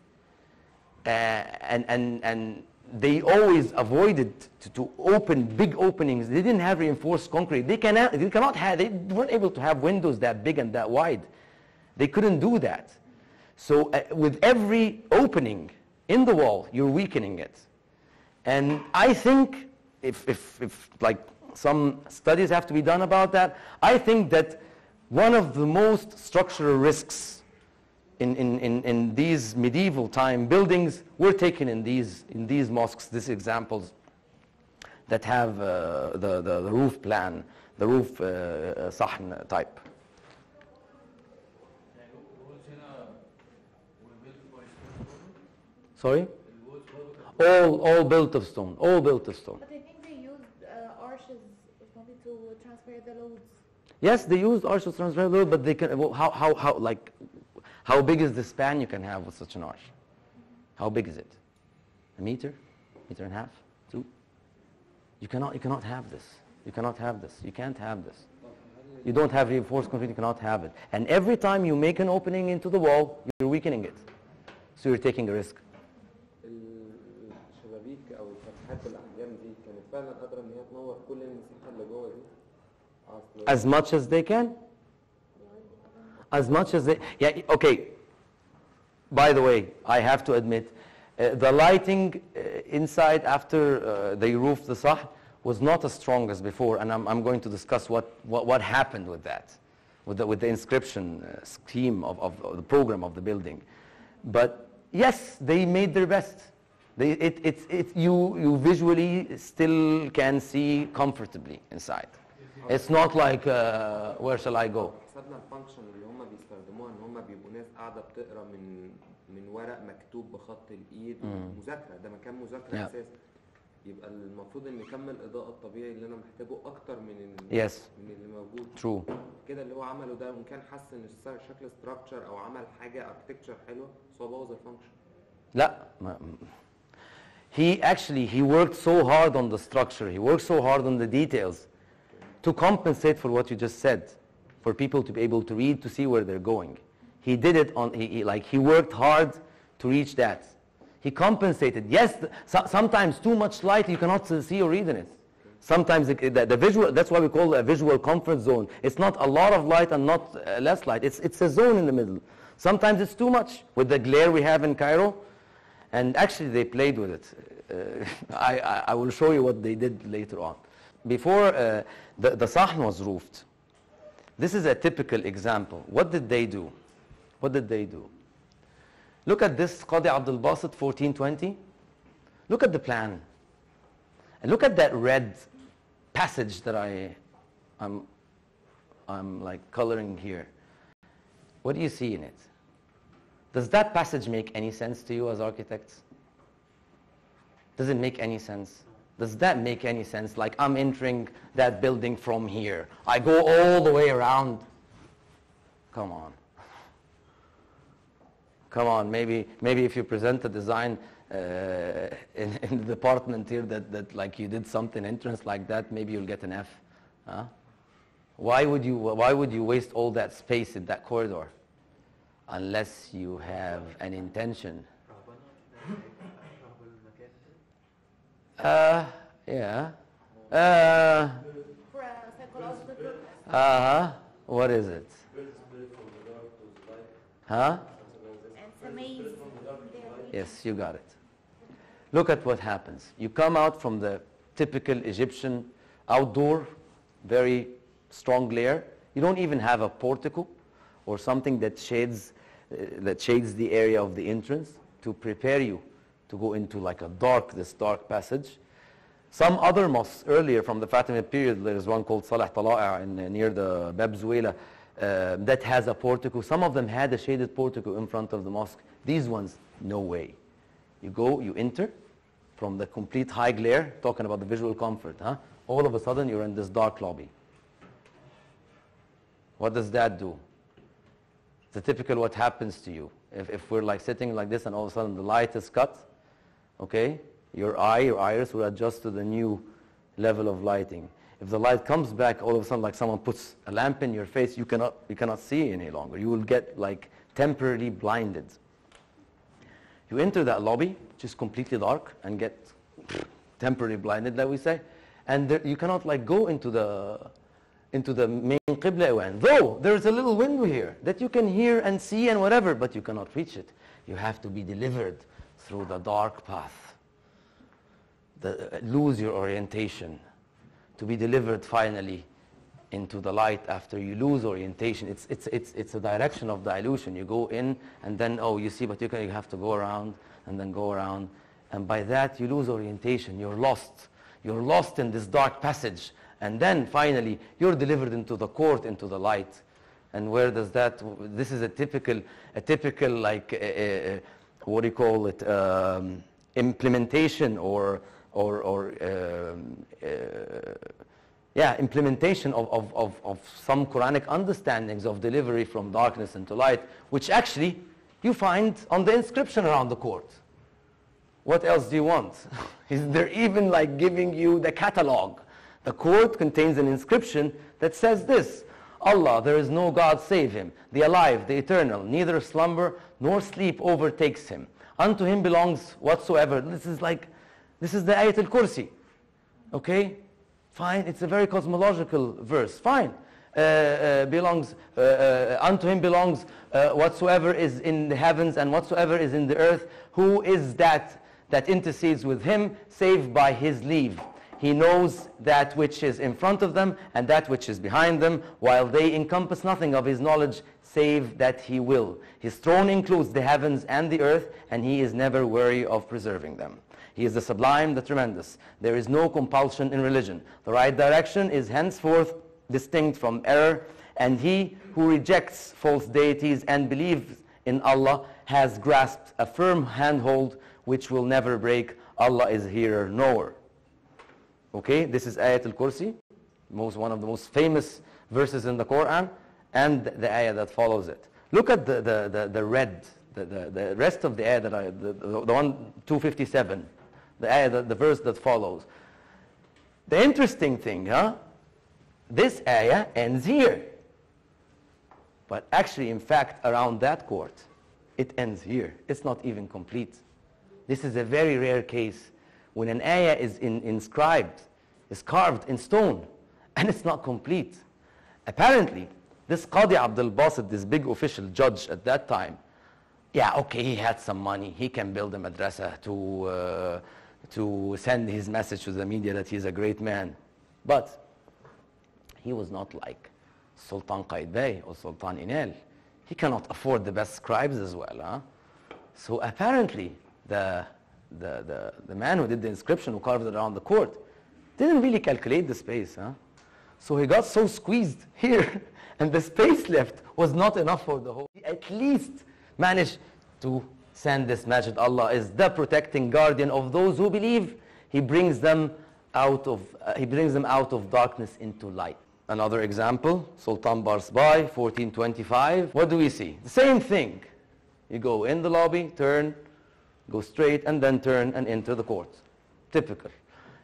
And they always avoided to open big openings. They didn't have reinforced concrete. They weren't able to have windows that big and that wide. They couldn't do that. So with every opening in the wall, you're weakening it. And I think if like some studies have to be done about that, I think that one of the most structural risks in these medieval time buildings were taken in these mosques, these examples that have the roof plan, the roof sahn type. Sorry? All built of stone. All built of stone. But I think they used arches maybe to transfer the loads. Yes, they used arches to transfer the load, but they can. Well, how big is the span you can have with such an arch? How big is it? A meter? Meter and a half? 2? You cannot have this. You cannot have this. You can't have this. You don't have reinforced concrete. You cannot have it. And every time you make an opening into the wall, you're weakening it. So you're taking a risk. الشبابيك او الفتحات الاحجام دي كانت فعلا قادره ان هي تنور كل المساحه اللي جوه دي. As much as they can. As much as they, yeah, okay. By the way, I have to admit, the lighting inside after they roofed the sah was not as strong as before, and I'm going to discuss what happened with that, with the inscription scheme of the program of the building. But yes, they made their best. You visually still can see comfortably inside. It's not like where shall I go? حسبنا الفانكشن اللي هم بيستخدموها ان هم بيبقوا ناس قاعده بتقرا من ورق مكتوب بخط الايد مذاكره، ده مكان مذاكره اساسا. يبقى المفروض ان كم الاضاءه الطبيعي اللي انا محتاجه اكتر من اللي موجود. True. كده اللي هو عمله ده وان كان حسن شكل ستراكشر او عمل حاجه اركتكتشر حلوه، بس هو بوظ الفانكشن. لا. He worked so hard on the structure. He worked so hard on the details to compensate for what you just said, for people to be able to read, to see where they're going. He did it on, he worked hard to reach that. He compensated. Yes, sometimes too much light, you cannot see or read in it. Sometimes the visual, that's why we call it a visual comfort zone. It's not a lot of light and not less light. It's a zone in the middle. Sometimes it's too much with the glare we have in Cairo. And actually they played with it. I will show you what they did later on. Before the sahn was roofed, this is a typical example. What did they do? What did they do? Look at this Qadi Abdul Basit 1420. Look at the plan. And look at that red passage that I'm like coloring here. What do you see in it? Does that passage make any sense to you as architects? Does it make any sense? Does that make any sense? Like I'm entering that building from here. I go all the way around. Come on. Come on, maybe if you present a design in the department here that like you did something entrance like that, maybe you'll get an F. Huh? Why would you waste all that space in that corridor? Unless you have an intention. Yeah. For a psychological purpose. What is it? Huh? It's amazing. Yes, you got it. Look at what happens. You come out from the typical Egyptian outdoor, very strong glare. You don't even have a portico or something that shades the area of the entrance to prepare you to go into like this dark passage. Some other mosques earlier from the Fatimid period, there is one called Salah Tala'a near the Bab Zuwayla that has a portico. Some of them had a shaded portico in front of the mosque. These ones, no way. You go, you enter from the complete high glare, talking about the visual comfort. All of a sudden you're in this dark lobby. What does that do? It's a typical what happens to you. If we're like sitting like this and all of a sudden the light is cut, okay, your iris will adjust to the new level of lighting. If the light comes back, all of a sudden like someone puts a lamp in your face, you cannot see any longer. You will get like temporarily blinded. You enter that lobby, which is completely dark, and get temporary blinded, like we say, and there, you cannot like go into the main Qibla, though there is a little window here that you can hear and see and whatever, but you cannot reach it. You have to be delivered through the dark path. Lose your orientation to be delivered finally into the light after you lose orientation. It's a direction of dilution. You go in and then, oh, you see, but you have to go around and then go around. And by that, you lose orientation. You're lost. You're lost in this dark passage. And then finally, you're delivered into the court, into the light. And where does that, this is a typical like, what do you call it, implementation implementation of some Quranic understandings of delivery from darkness into light, which actually you find on the inscription around the court. What else do you want? They're even like giving you the catalog. The court contains an inscription that says this: Allah, there is no God save him, the alive, the eternal, neither slumber nor sleep overtakes him. Unto him belongs whatsoever. This is the Ayat al-Kursi. Okay? Fine, it's a very cosmological verse. Fine. Unto him belongs whatsoever is in the heavens and whatsoever is in the earth. Who is that intercedes with him, save by his leave? He knows that which is in front of them and that which is behind them, while they encompass nothing of his knowledge, save that he will. His throne includes the heavens and the earth, and he is never weary of preserving them. He is the sublime, the tremendous. There is no compulsion in religion. The right direction is henceforth distinct from error, and he who rejects false deities and believes in Allah has grasped a firm handhold which will never break. Allah is hearer, knower. Okay, this is Ayat al-Kursi, one of the most famous verses in the Quran, and the ayah that follows it. Look at the red, the rest of the ayah, the one 257, the ayah, the verse that follows. The interesting thing, this ayah ends here. But actually, in fact, around that court, it ends here. It's not even complete. This is a very rare case when an ayah is inscribed, is carved in stone, and it's not complete. Apparently, this Qadi Abdul Basit, this big official judge at that time, yeah, okay, he had some money. He can build a madrasa to send his message to the media that he's a great man. But he was not like Sultan Qaitbay or Sultan Inal. He cannot afford the best scribes as well. So apparently, the man who did the inscription, who carved it around the court, didn't really calculate the space. So he got so squeezed here, and the space left was not enough for the whole. He at least managed to send this message. Allah is the protecting guardian of those who believe. He brings them out of darkness into light. Another example, Sultan Barsbai, 1425. What do we see? The same thing. You go in the lobby, turn, go straight, and then turn and enter the court. Typical.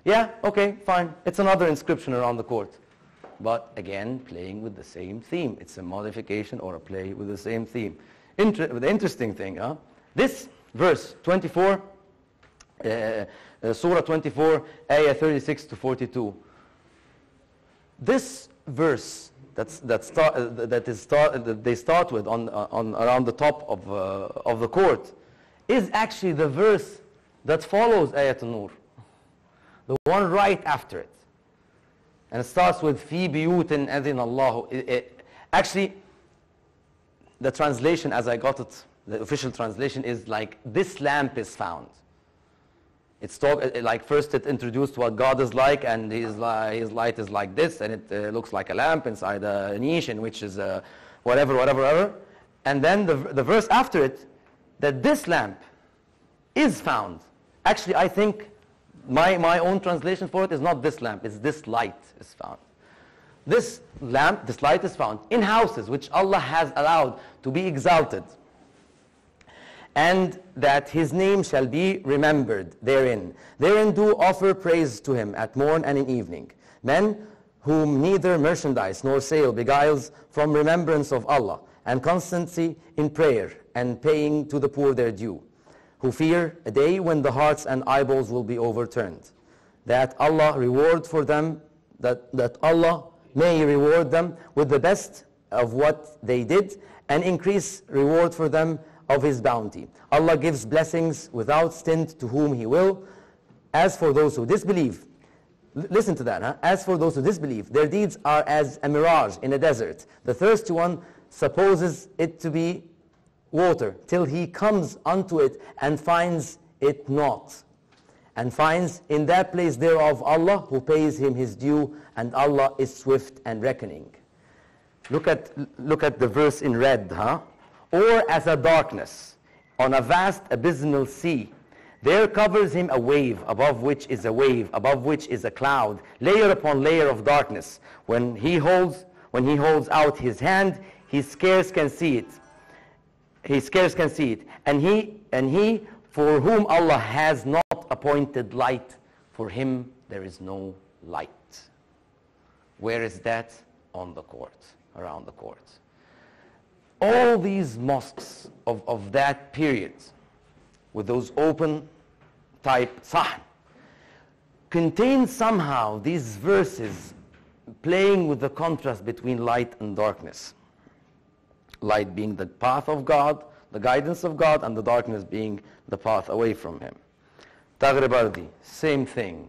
Yeah, okay, fine. It's another inscription around the court. But again, playing with the same theme. It's a modification or a play with the same theme. The interesting thing, this verse 24, Surah 24, Ayah 36 to 42. This verse that they start with on around the top of the court is actually the verse that follows Ayat an-Nur, the one right after it. And it starts with fi biyutin adhina Allah. Actually, the translation, as I got it, the official translation is like, this lamp is found. It's like first it introduced what God is like, and his light is like this, and it looks like a lamp inside a niche, in which is whatever. And then the verse after it, that this lamp is found. Actually, I think my own translation for it is not this lamp, it's this light is found. This lamp, this light is found in houses which Allah has allowed to be exalted, and that his name shall be remembered therein. Therein do offer praise to him at morn and in evening. Men whom neither merchandise nor sale beguiles from remembrance of Allah, and constancy in prayer and paying to the poor their due, who fear a day when the hearts and eyeballs will be overturned. that Allah reward for them, that Allah may reward them with the best of what they did and increase reward for them of His bounty. Allah gives blessings without stint to whom He will. As for those who disbelieve, listen to that, huh? As for those who disbelieve, their deeds are as a mirage in a desert. The thirsty one supposes it to be water till he comes unto it and finds it not, and finds in that place thereof Allah, who pays him his due, and Allah is swift and reckoning. Look at the verse in red, huh? Or as a darkness on a vast abysmal sea, there covers him a wave, above which is a wave, above which is a cloud, layer upon layer of darkness. When he holds out his hand, he scarce can see it. He scarce can see it. And he for whom Allah has not appointed light, for him there is no light. Where is that? On the court, around the court. All these mosques of that period, with those open type sahn, contain somehow these verses playing with the contrast between light and darkness. Light being the path of God, the guidance of God, and the darkness being the path away from Him. Taghrib Ardi, same thing,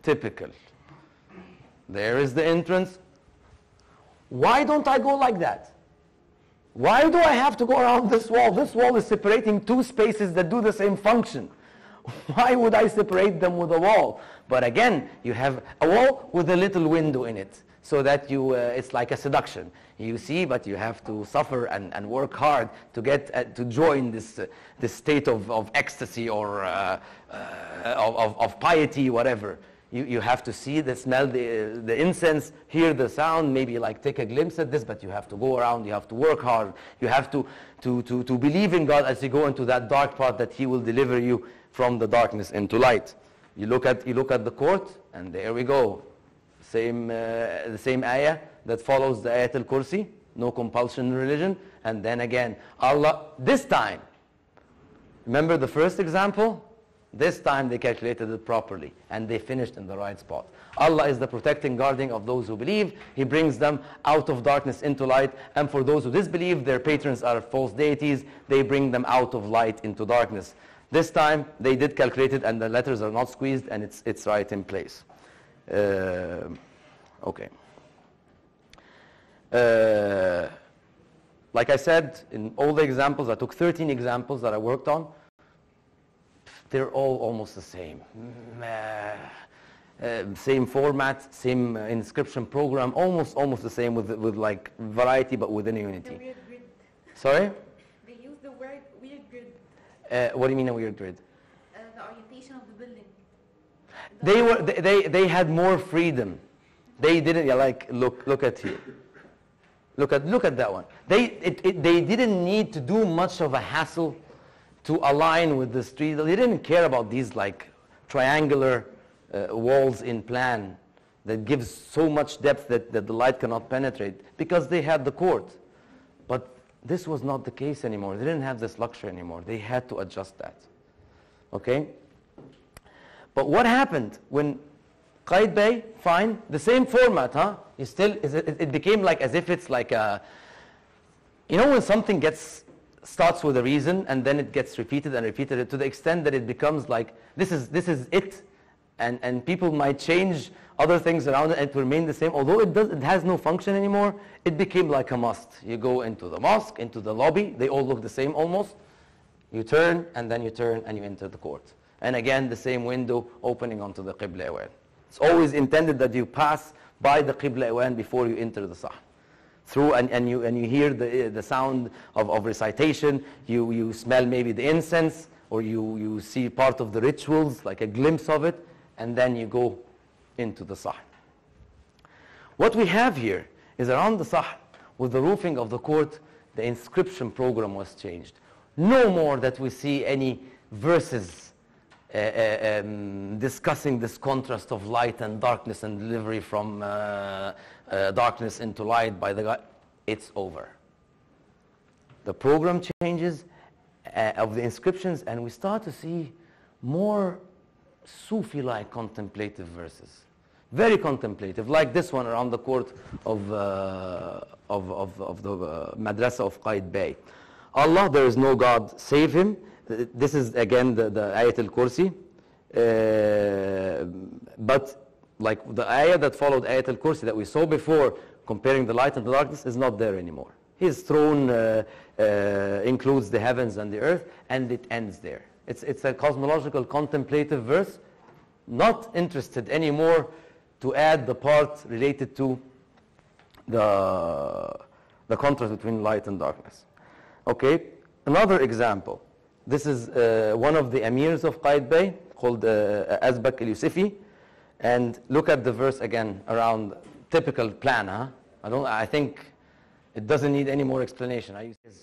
typical. There is the entrance. Why don't I go like that? Why do I have to go around this wall? This wall is separating two spaces that do the same function. Why would I separate them with a wall? But again, you have a wall with a little window in it, so that it's like a seduction. You see, but you have to suffer and work hard to get to join this state of ecstasy or of piety, whatever. You have to see, smell the incense, hear the sound, maybe like take a glimpse at this, but you have to go around, you have to work hard, you have to believe in God as you go into that dark part, that He will deliver you from the darkness into light. You look at the court, and there we go. The same ayah that follows the Ayat al-Kursi, no compulsion in religion, and then again, Allah, this time, remember the first example? This time they calculated it properly, and they finished in the right spot. Allah is the protecting, guarding of those who believe. He brings them out of darkness into light, and for those who disbelieve, their patrons are false deities. They bring them out of light into darkness. This time they did calculate it, and the letters are not squeezed, and it's right in place. Okay. Like I said, in all the examples, I took 13 examples that I worked on. They're all almost the same. Same format, same inscription program, almost the same with like variety, but within a unity. The weird grid. Sorry? They use the word weird grid. What do you mean a weird grid? The orientation of the building. They had more freedom. They didn't like look at here. Look at that one. They didn't need to do much of a hassle to align with the street. They didn't care about these like triangular walls in plan that gives so much depth that the light cannot penetrate, because they had the court. But this was not the case anymore. They didn't have this luxury anymore. They had to adjust that. Okay? But what happened when Qaid Bay, fine, the same format, huh? It became like as if it's like a, when something starts with a reason and then it gets repeated and repeated to the extent that it becomes like this is it, and people might change other things around it and it will remain the same, although it has no function anymore. It became like a must. You go into the mosque, into the lobby, they all look the same almost. You turn and then you turn and you enter the court, and again the same window opening onto the Qibla Awan. It's always intended that you pass by the Qibla Awan before you enter the Sahn. Through and you hear the sound of recitation, you smell maybe the incense, or you see part of the rituals, like a glimpse of it, and then you go into the Sahn. What we have here is around the Sahn, with the roofing of the court, the inscription program was changed. No more that we see any verses discussing this contrast of light and darkness and delivery from darkness into light by the God. It's over. The program changes of the inscriptions, and we start to see more Sufi-like contemplative verses. Very contemplative, like this one around the court of the Madrasa of Qaitbay. Allah, there is no God, save him. This is again the Ayat al-Kursi. But like the ayah that followed Ayat al-Kursi that we saw before, comparing the light and the darkness, is not there anymore. His throne includes the heavens and the earth, and it ends there. It's a cosmological contemplative verse, not interested anymore to add the part related to the contrast between light and darkness. Okay, another example. This is one of the emirs of Qaitbay called Azbak al-Yusufi, and look at the verse again around typical plan. Huh? I think it doesn't need any more explanation.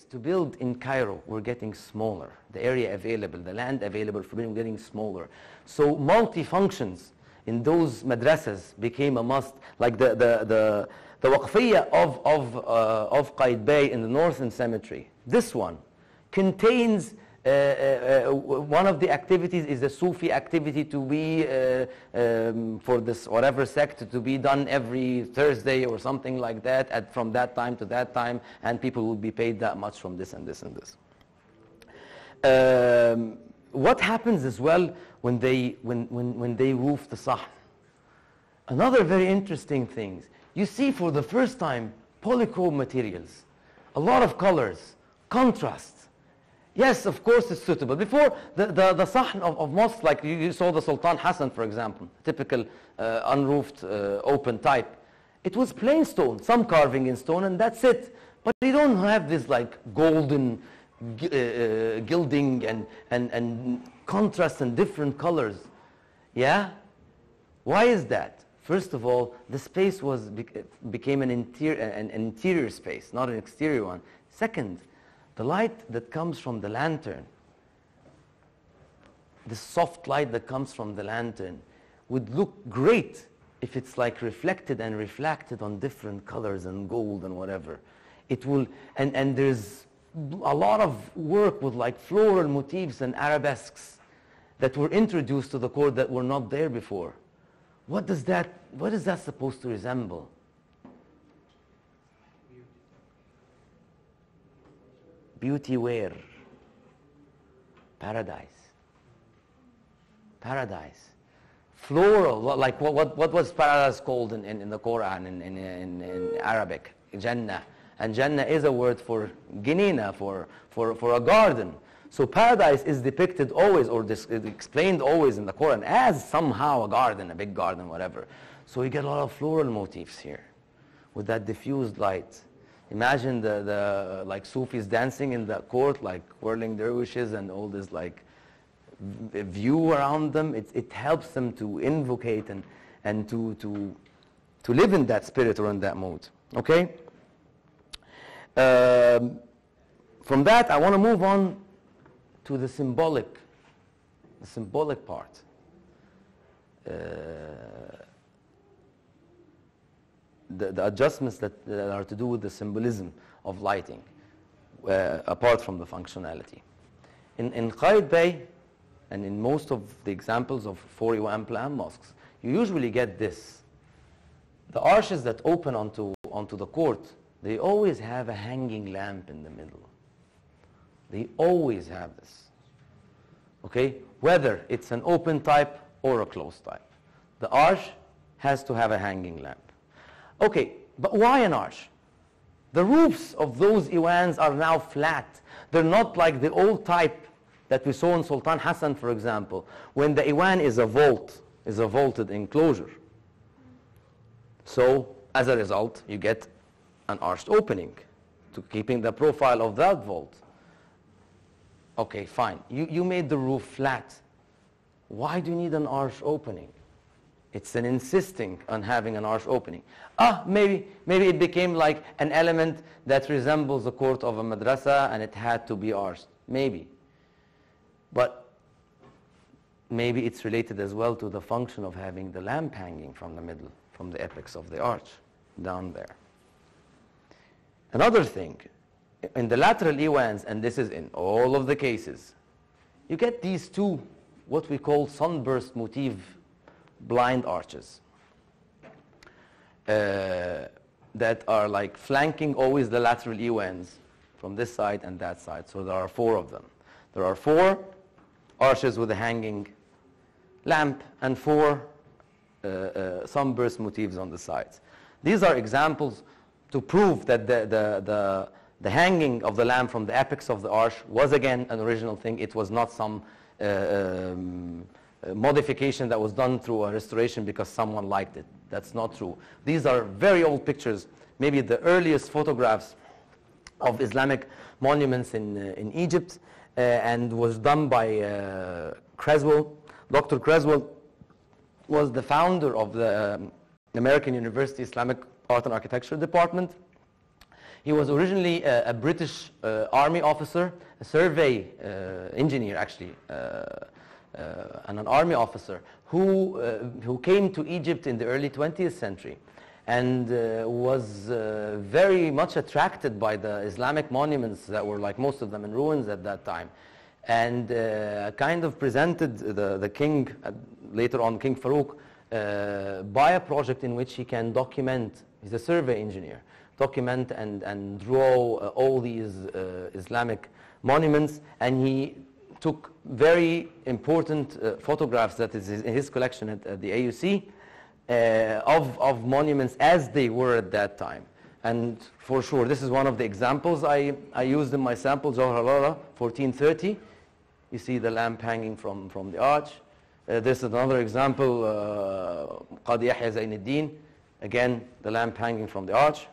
To build in Cairo, we're getting smaller. The area available, the land available for building, getting smaller. So multi-functions in those madrasas became a must. Like the waqfiyya of Qaitbay in the Northern Cemetery. This one contains one of the activities is the Sufi activity to be for this whatever sect to be done every Thursday or something like that from that time to that time, and people will be paid that much from this and this and this. What happens as well when they roof the sahn? Another very interesting thing, you see for the first time polychrome materials, a lot of colors, contrast. Yes, of course it's suitable. Before, the sahn of mosques, like you saw the Sultan Hassan, for example, typical unroofed open type, it was plain stone, some carving in stone, and that's it. But you don't have this like golden gilding and contrast and different colors. Yeah? Why is that? First of all, the space became an interior space, not an exterior one. Second, the light that comes from the lantern, the soft light that comes from the lantern, would look great if it's like reflected and reflected on different colors and gold and whatever. It will, and there's a lot of work with like floral motifs and arabesques that were introduced to the court that were not there before. What is that supposed to resemble? Beauty where? Paradise. Paradise. Floral, like what was paradise called in the Quran, in Arabic? Jannah. And Jannah is a word for ginina, for a garden. So paradise is depicted always, or explained always in the Quran as somehow a garden, a big garden, whatever. So you get a lot of floral motifs here with that diffused light. Imagine the like Sufis dancing in the court, like whirling dervishes and all this like view around them. It helps them to invocate and to live in that spirit or in that mode. Okay? From that, I want to move on to the symbolic part. The adjustments that are to do with the symbolism of lighting, apart from the functionality. In Qaitbay, and in most of the examples of 4 plan mosques, you usually get this. The arches that open onto the court, they always have a hanging lamp in the middle. They always have this. Okay? Whether it's an open type or a closed type. The arch has to have a hanging lamp. Okay, but why an arch? The roofs of those iwans are now flat. They're not like the old type that we saw in Sultan Hassan, for example, when the iwan is a vault, is a vaulted enclosure. So, as a result, you get an arched opening to keeping the profile of that vault. Okay, fine. You made the roof flat. Why do you need an arched opening? It's an insisting on having an arch opening. Maybe it became like an element that resembles the court of a madrasa and it had to be arched. Maybe. But maybe it's related as well to the function of having the lamp hanging from the middle, from the apex of the arch, down there. Another thing, in the lateral iwans, and this is in all of the cases, you get these two what we call sunburst motif blind arches that are like flanking always the lateral EONs from this side and that side. So there are 4 of them. There are 4 arches with a hanging lamp and 4 sunburst motifs on the sides. These are examples to prove that the hanging of the lamp from the apex of the arch was again an original thing. It was not some modification that was done through a restoration because someone liked it. That's not true. These are very old pictures, maybe the earliest photographs of Islamic monuments in Egypt, and was done by Creswell. Dr. Creswell was the founder of the American University Islamic Art and Architecture Department. He was originally a British Army officer, a survey engineer actually, and an army officer who came to Egypt in the early 20th century and was very much attracted by the Islamic monuments that were, like most of them, in ruins at that time, and kind of presented the king, later on King Farouk, by a project in which he can document, he's a survey engineer, document and draw all these Islamic monuments, and he took very important photographs that is in his collection at the AUC of monuments as they were at that time. And for sure, this is one of the examples I used in my sample, Jawhar al-Ara, 1430. You see the lamp hanging from the arch. This is another example, Qadi Yahya Zainuddin, again, the lamp hanging from the arch.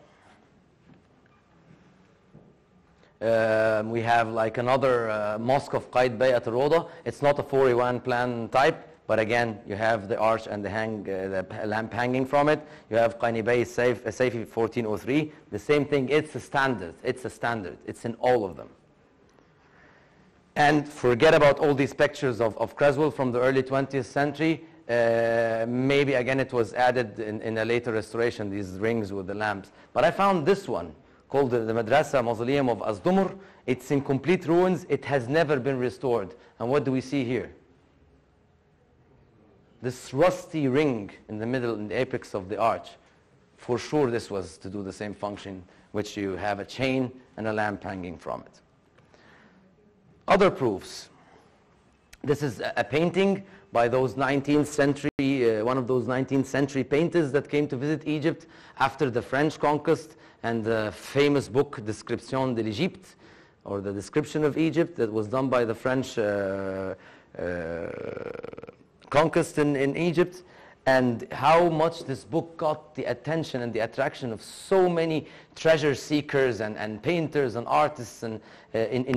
We have like another mosque of Qaid Bay at Roda. It's not a 4A1 plan type, but again, you have the arch and the lamp hanging from it. You have Qaini Bay Saifi 1403. The same thing, it's a standard. It's a standard. It's in all of them. And forget about all these pictures of Creswell from the early 20th century. Maybe again it was added in a later restoration, these rings with the lamps. But I found this one, called the Madrasa Mausoleum of Azdumur. It's in complete ruins. It has never been restored. And what do we see here? This rusty ring in the middle, in the apex of the arch. For sure this was to do the same function, which you have a chain and a lamp hanging from it. Other proofs. This is a painting by those 19th century, one of those 19th century painters that came to visit Egypt after the French conquest, and the famous book Description de l'Égypte, or the description of Egypt, that was done by the French conquest in Egypt, and how much this book got the attention and the attraction of so many treasure seekers and painters and artists in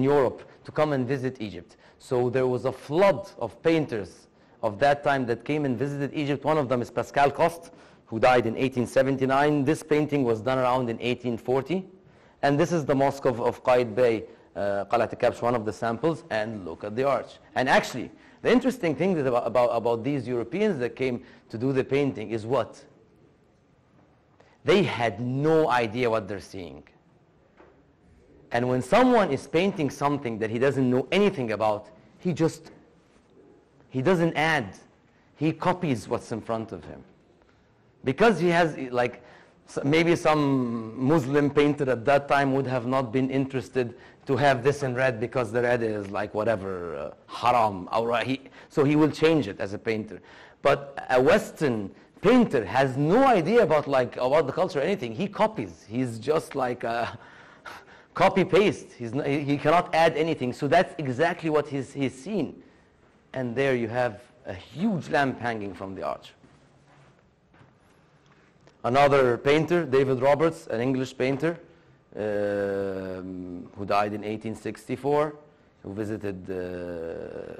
Europe to come and visit Egypt. So there was a flood of painters of that time that came and visited Egypt. One of them is Pascal Coste, who died in 1879. This painting was done around in 1840. And this is the mosque of Qaid Bay, Qalat al-Kabsh, one of the samples, and look at the arch. And actually, the interesting thing is about these Europeans that came to do the painting is what? They had no idea what they're seeing. And when someone is painting something that he doesn't know anything about, he doesn't add, he copies what's in front of him. Because he has, like, maybe some Muslim painter at that time would have not been interested to have this in red because the red is like whatever, haram, so he will change it as a painter. But a Western painter has no idea about the culture or anything. He copies. He's just like a copy-paste. He cannot add anything. So that's exactly what he's seen. And there you have a huge lamp hanging from the arch. Another painter, David Roberts, an English painter, who died in 1864, who visited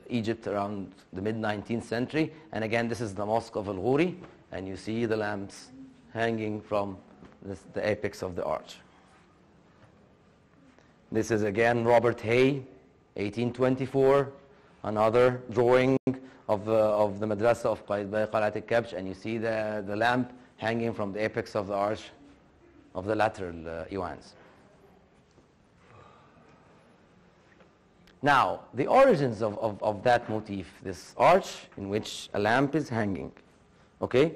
Egypt around the mid-19th century. And again, this is the Mosque of Al-Ghuri, and you see the lamps hanging from the apex of the arch. This is again Robert Hay, 1824, another drawing of the Madrasa of Qalat al-Kabsh, and you see the lamp hanging from the apex of the arch of the lateral Iwans. Now, the origins of that motif, this arch in which a lamp is hanging, okay?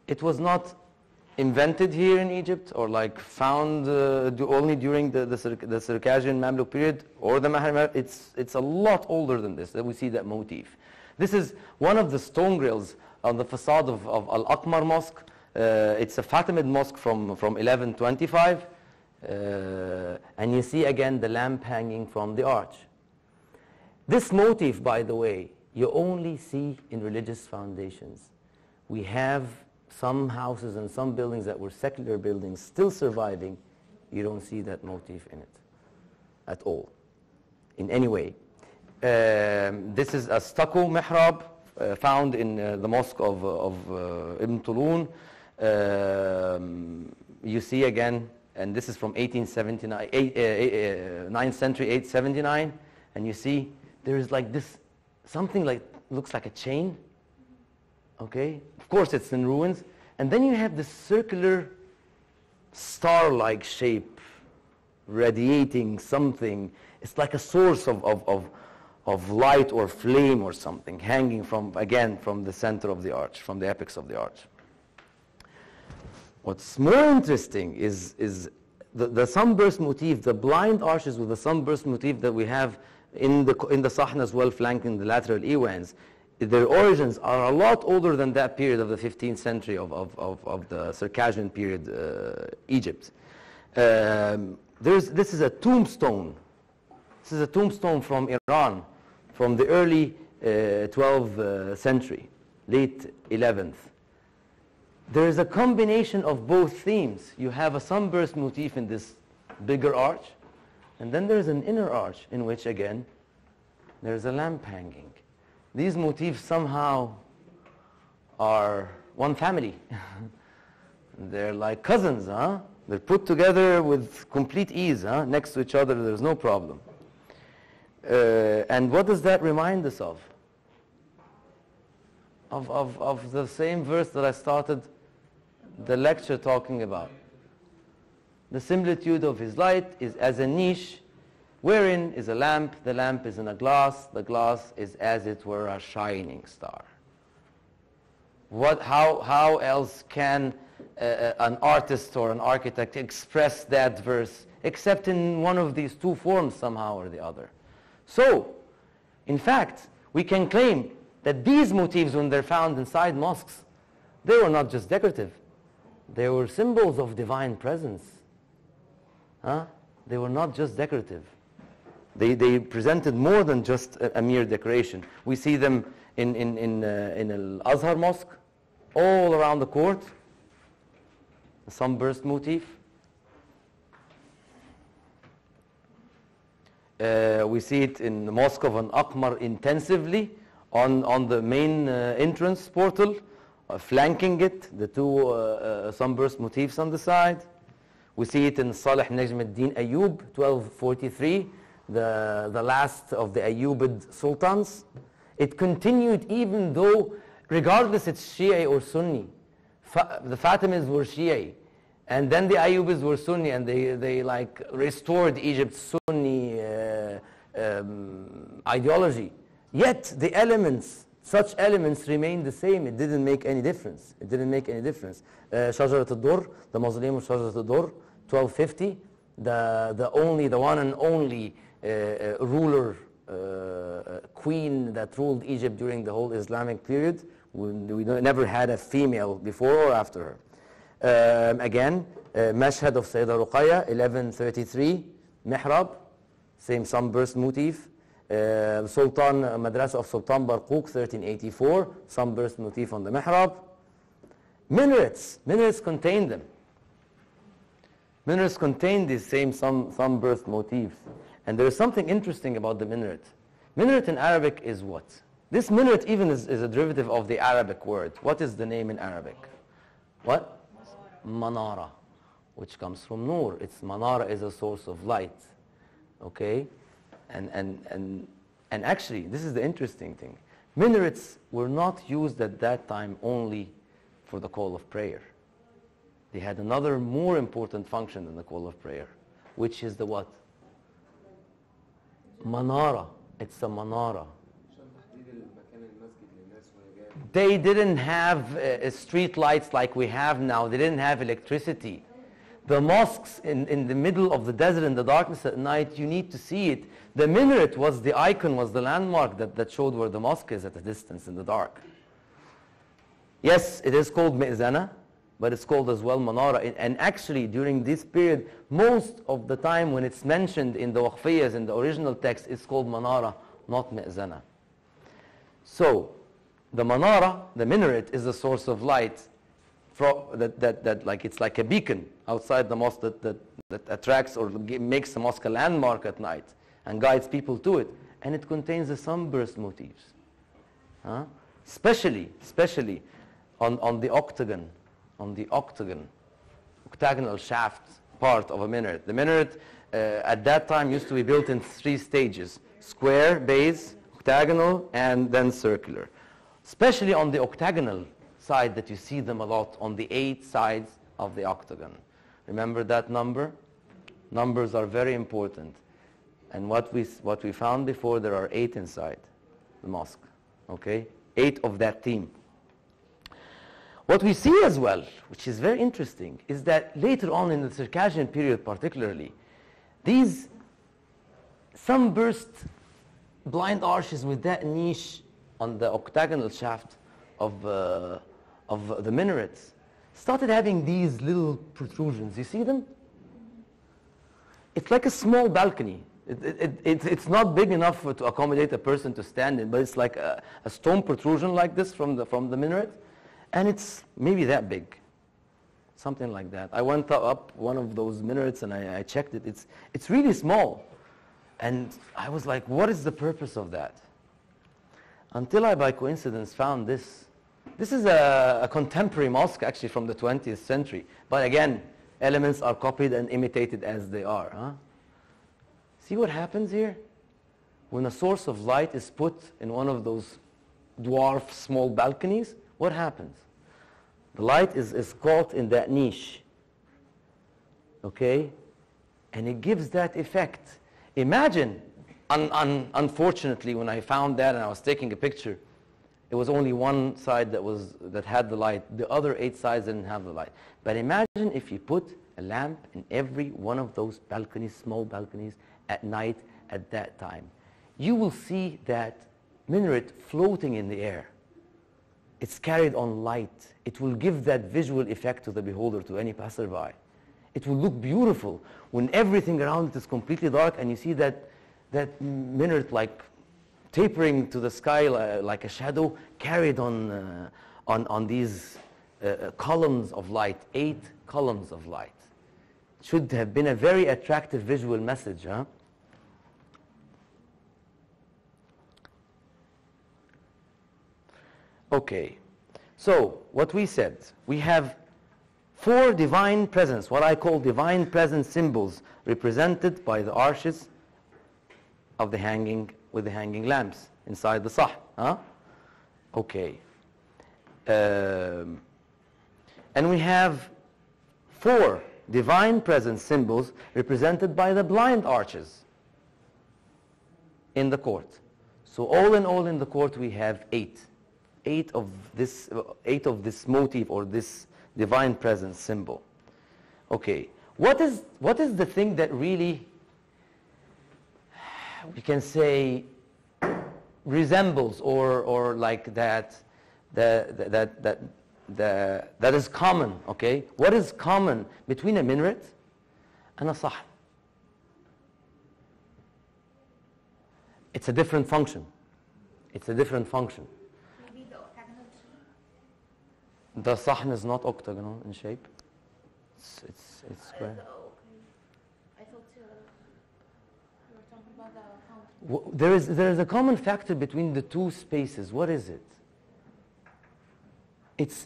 It was not invented here in Egypt or like found only during the Circassian Mamluk period or the Mahremar. It's a lot older than this that we see that motif. This is one of the stone grills on the facade of Al-Aqmar Mosque. It's a Fatimid mosque from 1125. And you see again the lamp hanging from the arch. This motif, by the way, you only see in religious foundations. We have some houses and some buildings that were secular buildings still surviving. You don't see that motif in it at all, in any way. This is a stucco mihrab found in the mosque of Ibn Tulun. You see again, and this is from 1879, 9th century, 879, and you see there is like this, something like, looks like a chain, okay? Of course it's in ruins, and then you have this circular star-like shape radiating something. It's like a source of light or flame or something hanging from, again, from the center of the arch, from the apex of the arch. What's more interesting is the sunburst motif, the blind arches with the sunburst motif that we have in the Sahna as well, flanking the lateral Iwans. Their origins are a lot older than that period of the 15th century of the Circassian period Egypt. This is a tombstone. This is a tombstone from Iran, from the early 12th century, late 11th. There is a combination of both themes. You have a sunburst motif in this bigger arch, and then there's an inner arch in which, again, there's a lamp hanging. These motifs somehow are one family. They're like cousins, huh? They're put together with complete ease, huh? Next to each other, there's no problem. And what does that remind us of? Of the same verse that I started the lecture talking about. The similitude of his light is as a niche, wherein is a lamp, the lamp is in a glass, the glass is as it were a shining star. How else can an artist or an architect express that verse except in one of these two forms somehow or the other? So, in fact, we can claim that these motifs, when they're found inside mosques, they were not just decorative. They were symbols of divine presence. Huh? They were not just decorative. They presented more than just a mere decoration. We see them in Al-Azhar Mosque, all around the court, the sunburst motif. We see it in the Mosque of Al-Aqmar intensively on the main entrance portal, flanking it, the two sunburst motifs on the side. We see it in Salih Najm al-Din Ayyub, 1243, the last of the Ayyubid sultans. It continued even though, regardless it's Shia or Sunni. The Fatimids were Shia, and then the Ayyubids were Sunni, and they like restored Egypt's Sunni ideology. Yet the elements, such elements remained the same. It didn't make any difference. It didn't make any difference. Shajarat al-Dur, the mausoleum of Shajarat al-Dur, 1250, the one and only ruler, queen that ruled Egypt during the whole Islamic period. We never had a female before or after her. Again, Mashhad of Sayyida Ruqayya, 1133, Mihrab, same sunburst motif. Sultan Madrasa of Sultan Barquq, 1384, sunburst motif on the Mihrab. Minarets contain them. Minarets contain these same sunburst motifs. And there is something interesting about the minaret. Minaret in Arabic is what? This minaret even is a derivative of the Arabic word. What is the name in Arabic? What? Manara, which comes from Nur. It's Manara is a source of light. Okay? And actually, this is the interesting thing. Minarets were not used at that time only for the call of prayer. They had another more important function than the call of prayer, which is the what? Manara. It's a manara. عشان تحديد المكان المسجد للناس وهي جايه. They didn't have street lights like we have now. They didn't have electricity. The mosques in the middle of the desert in the darkness at night, you need to see it. The minaret was the icon, was the landmark that showed where the mosque is at a distance in the dark. Yes, it is called Mi'zana, but it's called as well Manara. And actually, during this period, most of the time when it's mentioned in the Waqfiyas, in the original text, it's called Manara, not Mi'zana. So, the Manara, the minaret, is a source of light that like it's like a beacon outside the mosque that attracts or makes the mosque a landmark at night and guides people to it. And it contains the sunburst motifs. Especially on the octagon, octagonal shaft part of a minaret. The minaret at that time used to be built in 3 stages: square, base, octagonal, and then circular. Especially on the octagonal side that you see them a lot, on the 8 sides of the octagon. Remember that number? Numbers are very important. And what we found before, there are 8 inside the mosque. Okay? 8 of that theme. What we see as well, which is very interesting, is that later on in the Circassian period particularly, these sunburst blind arches with that niche on the octagonal shaft of the minarets started having these little protrusions. You see them? It's like a small balcony. It's not big enough to accommodate a person to stand in, but it's like a stone protrusion like this from the minaret, and it's maybe that big, something like that. I went up one of those minarets and I checked it. It's really small, and I was like, what is the purpose of that? Until I, by coincidence, found this. This is a contemporary mosque, actually, from the 20th century. But again, elements are copied and imitated as they are. See what happens here? When a source of light is put in one of those dwarf small balconies, what happens? The light is caught in that niche. Okay? And it gives that effect. Imagine, unfortunately, when I found that and I was taking a picture, it was only one side that had the light. The other 8 sides didn't have the light. But imagine if you put a lamp in every one of those balconies, small balconies, at night at that time. You will see that minaret floating in the air. It's carried on light. It will give that visual effect to the beholder, to any passerby. It will look beautiful when everything around it is completely dark and you see that minaret like tapering to the sky like a shadow, carried on these columns of light, 8 columns of light. Should have been a very attractive visual message, huh? Okay, so what we said, we have 4 divine presence, what I call divine presence symbols, represented by the arches of the hanging, with the hanging lamps inside the sah. Huh? Okay. And we have 4 divine presence symbols represented by the blind arches in the court. So all in all in the court we have 8 of this motif or this divine presence symbol. Okay. What is the thing that really, we can say, resembles or like that is common, okay? What is common between a minaret and a sahn? It's a different function. It's a different function. Maybe the octagonal shape. The sahn is not octagonal in shape. It's square. Oh, okay. I thought you were talking about the fountain. There is a common factor between the 2 spaces. What is it? It's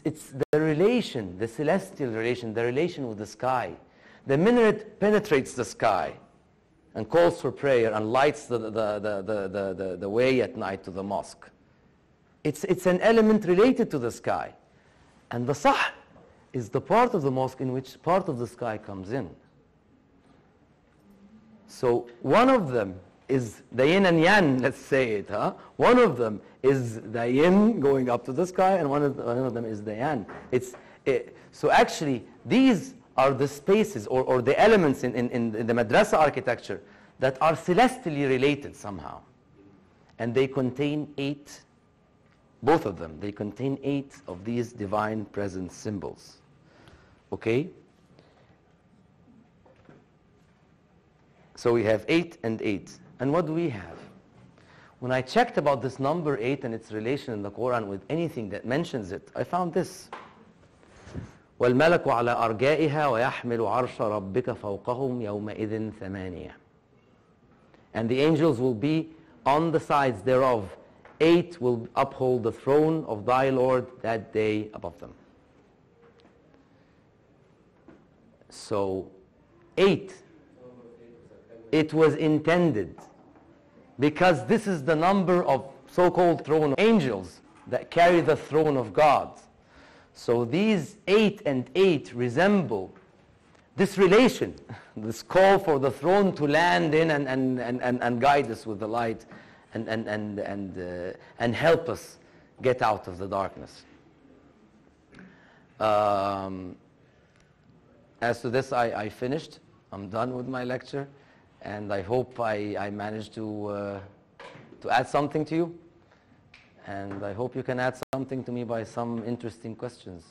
the relation, the celestial relation, the relation with the sky. The minaret penetrates the sky and calls for prayer and lights the way at night to the mosque. It's an element related to the sky. And the sah is the part of the mosque in which part of the sky comes in. So one of them is the yin and yang, let's say it. Huh? One of them is the yin going up to the sky, and one of them is the yang. So actually, these are the spaces or the elements in the madrasa architecture that are celestially related somehow. And they contain 8, both of them, they contain 8 of these divine presence symbols. Okay? So we have 8 and 8. And what do we have? When I checked about this number 8 and its relation in the Quran with anything that mentions it, I found this. وَالْمَلَكُ عَلَى أَرْجَائِهَا وَيَحْمِلُ عَرْشَ رَبِّكَ فَوْقَهُمْ يَوْمَئِذٍ ثَمَانِيَةٌ. And the angels will be on the sides thereof. 8 will uphold the throne of thy Lord that day above them. So 8, it was intended because this is the number of so-called throne angels that carry the throne of God. So these 8 and 8 resemble this relation, this call for the throne to land in and guide us with the light and help us get out of the darkness. As to this, I finished. I'm done with my lecture, and I hope I managed to add something to you. And I hope you can add something to me by some interesting questions.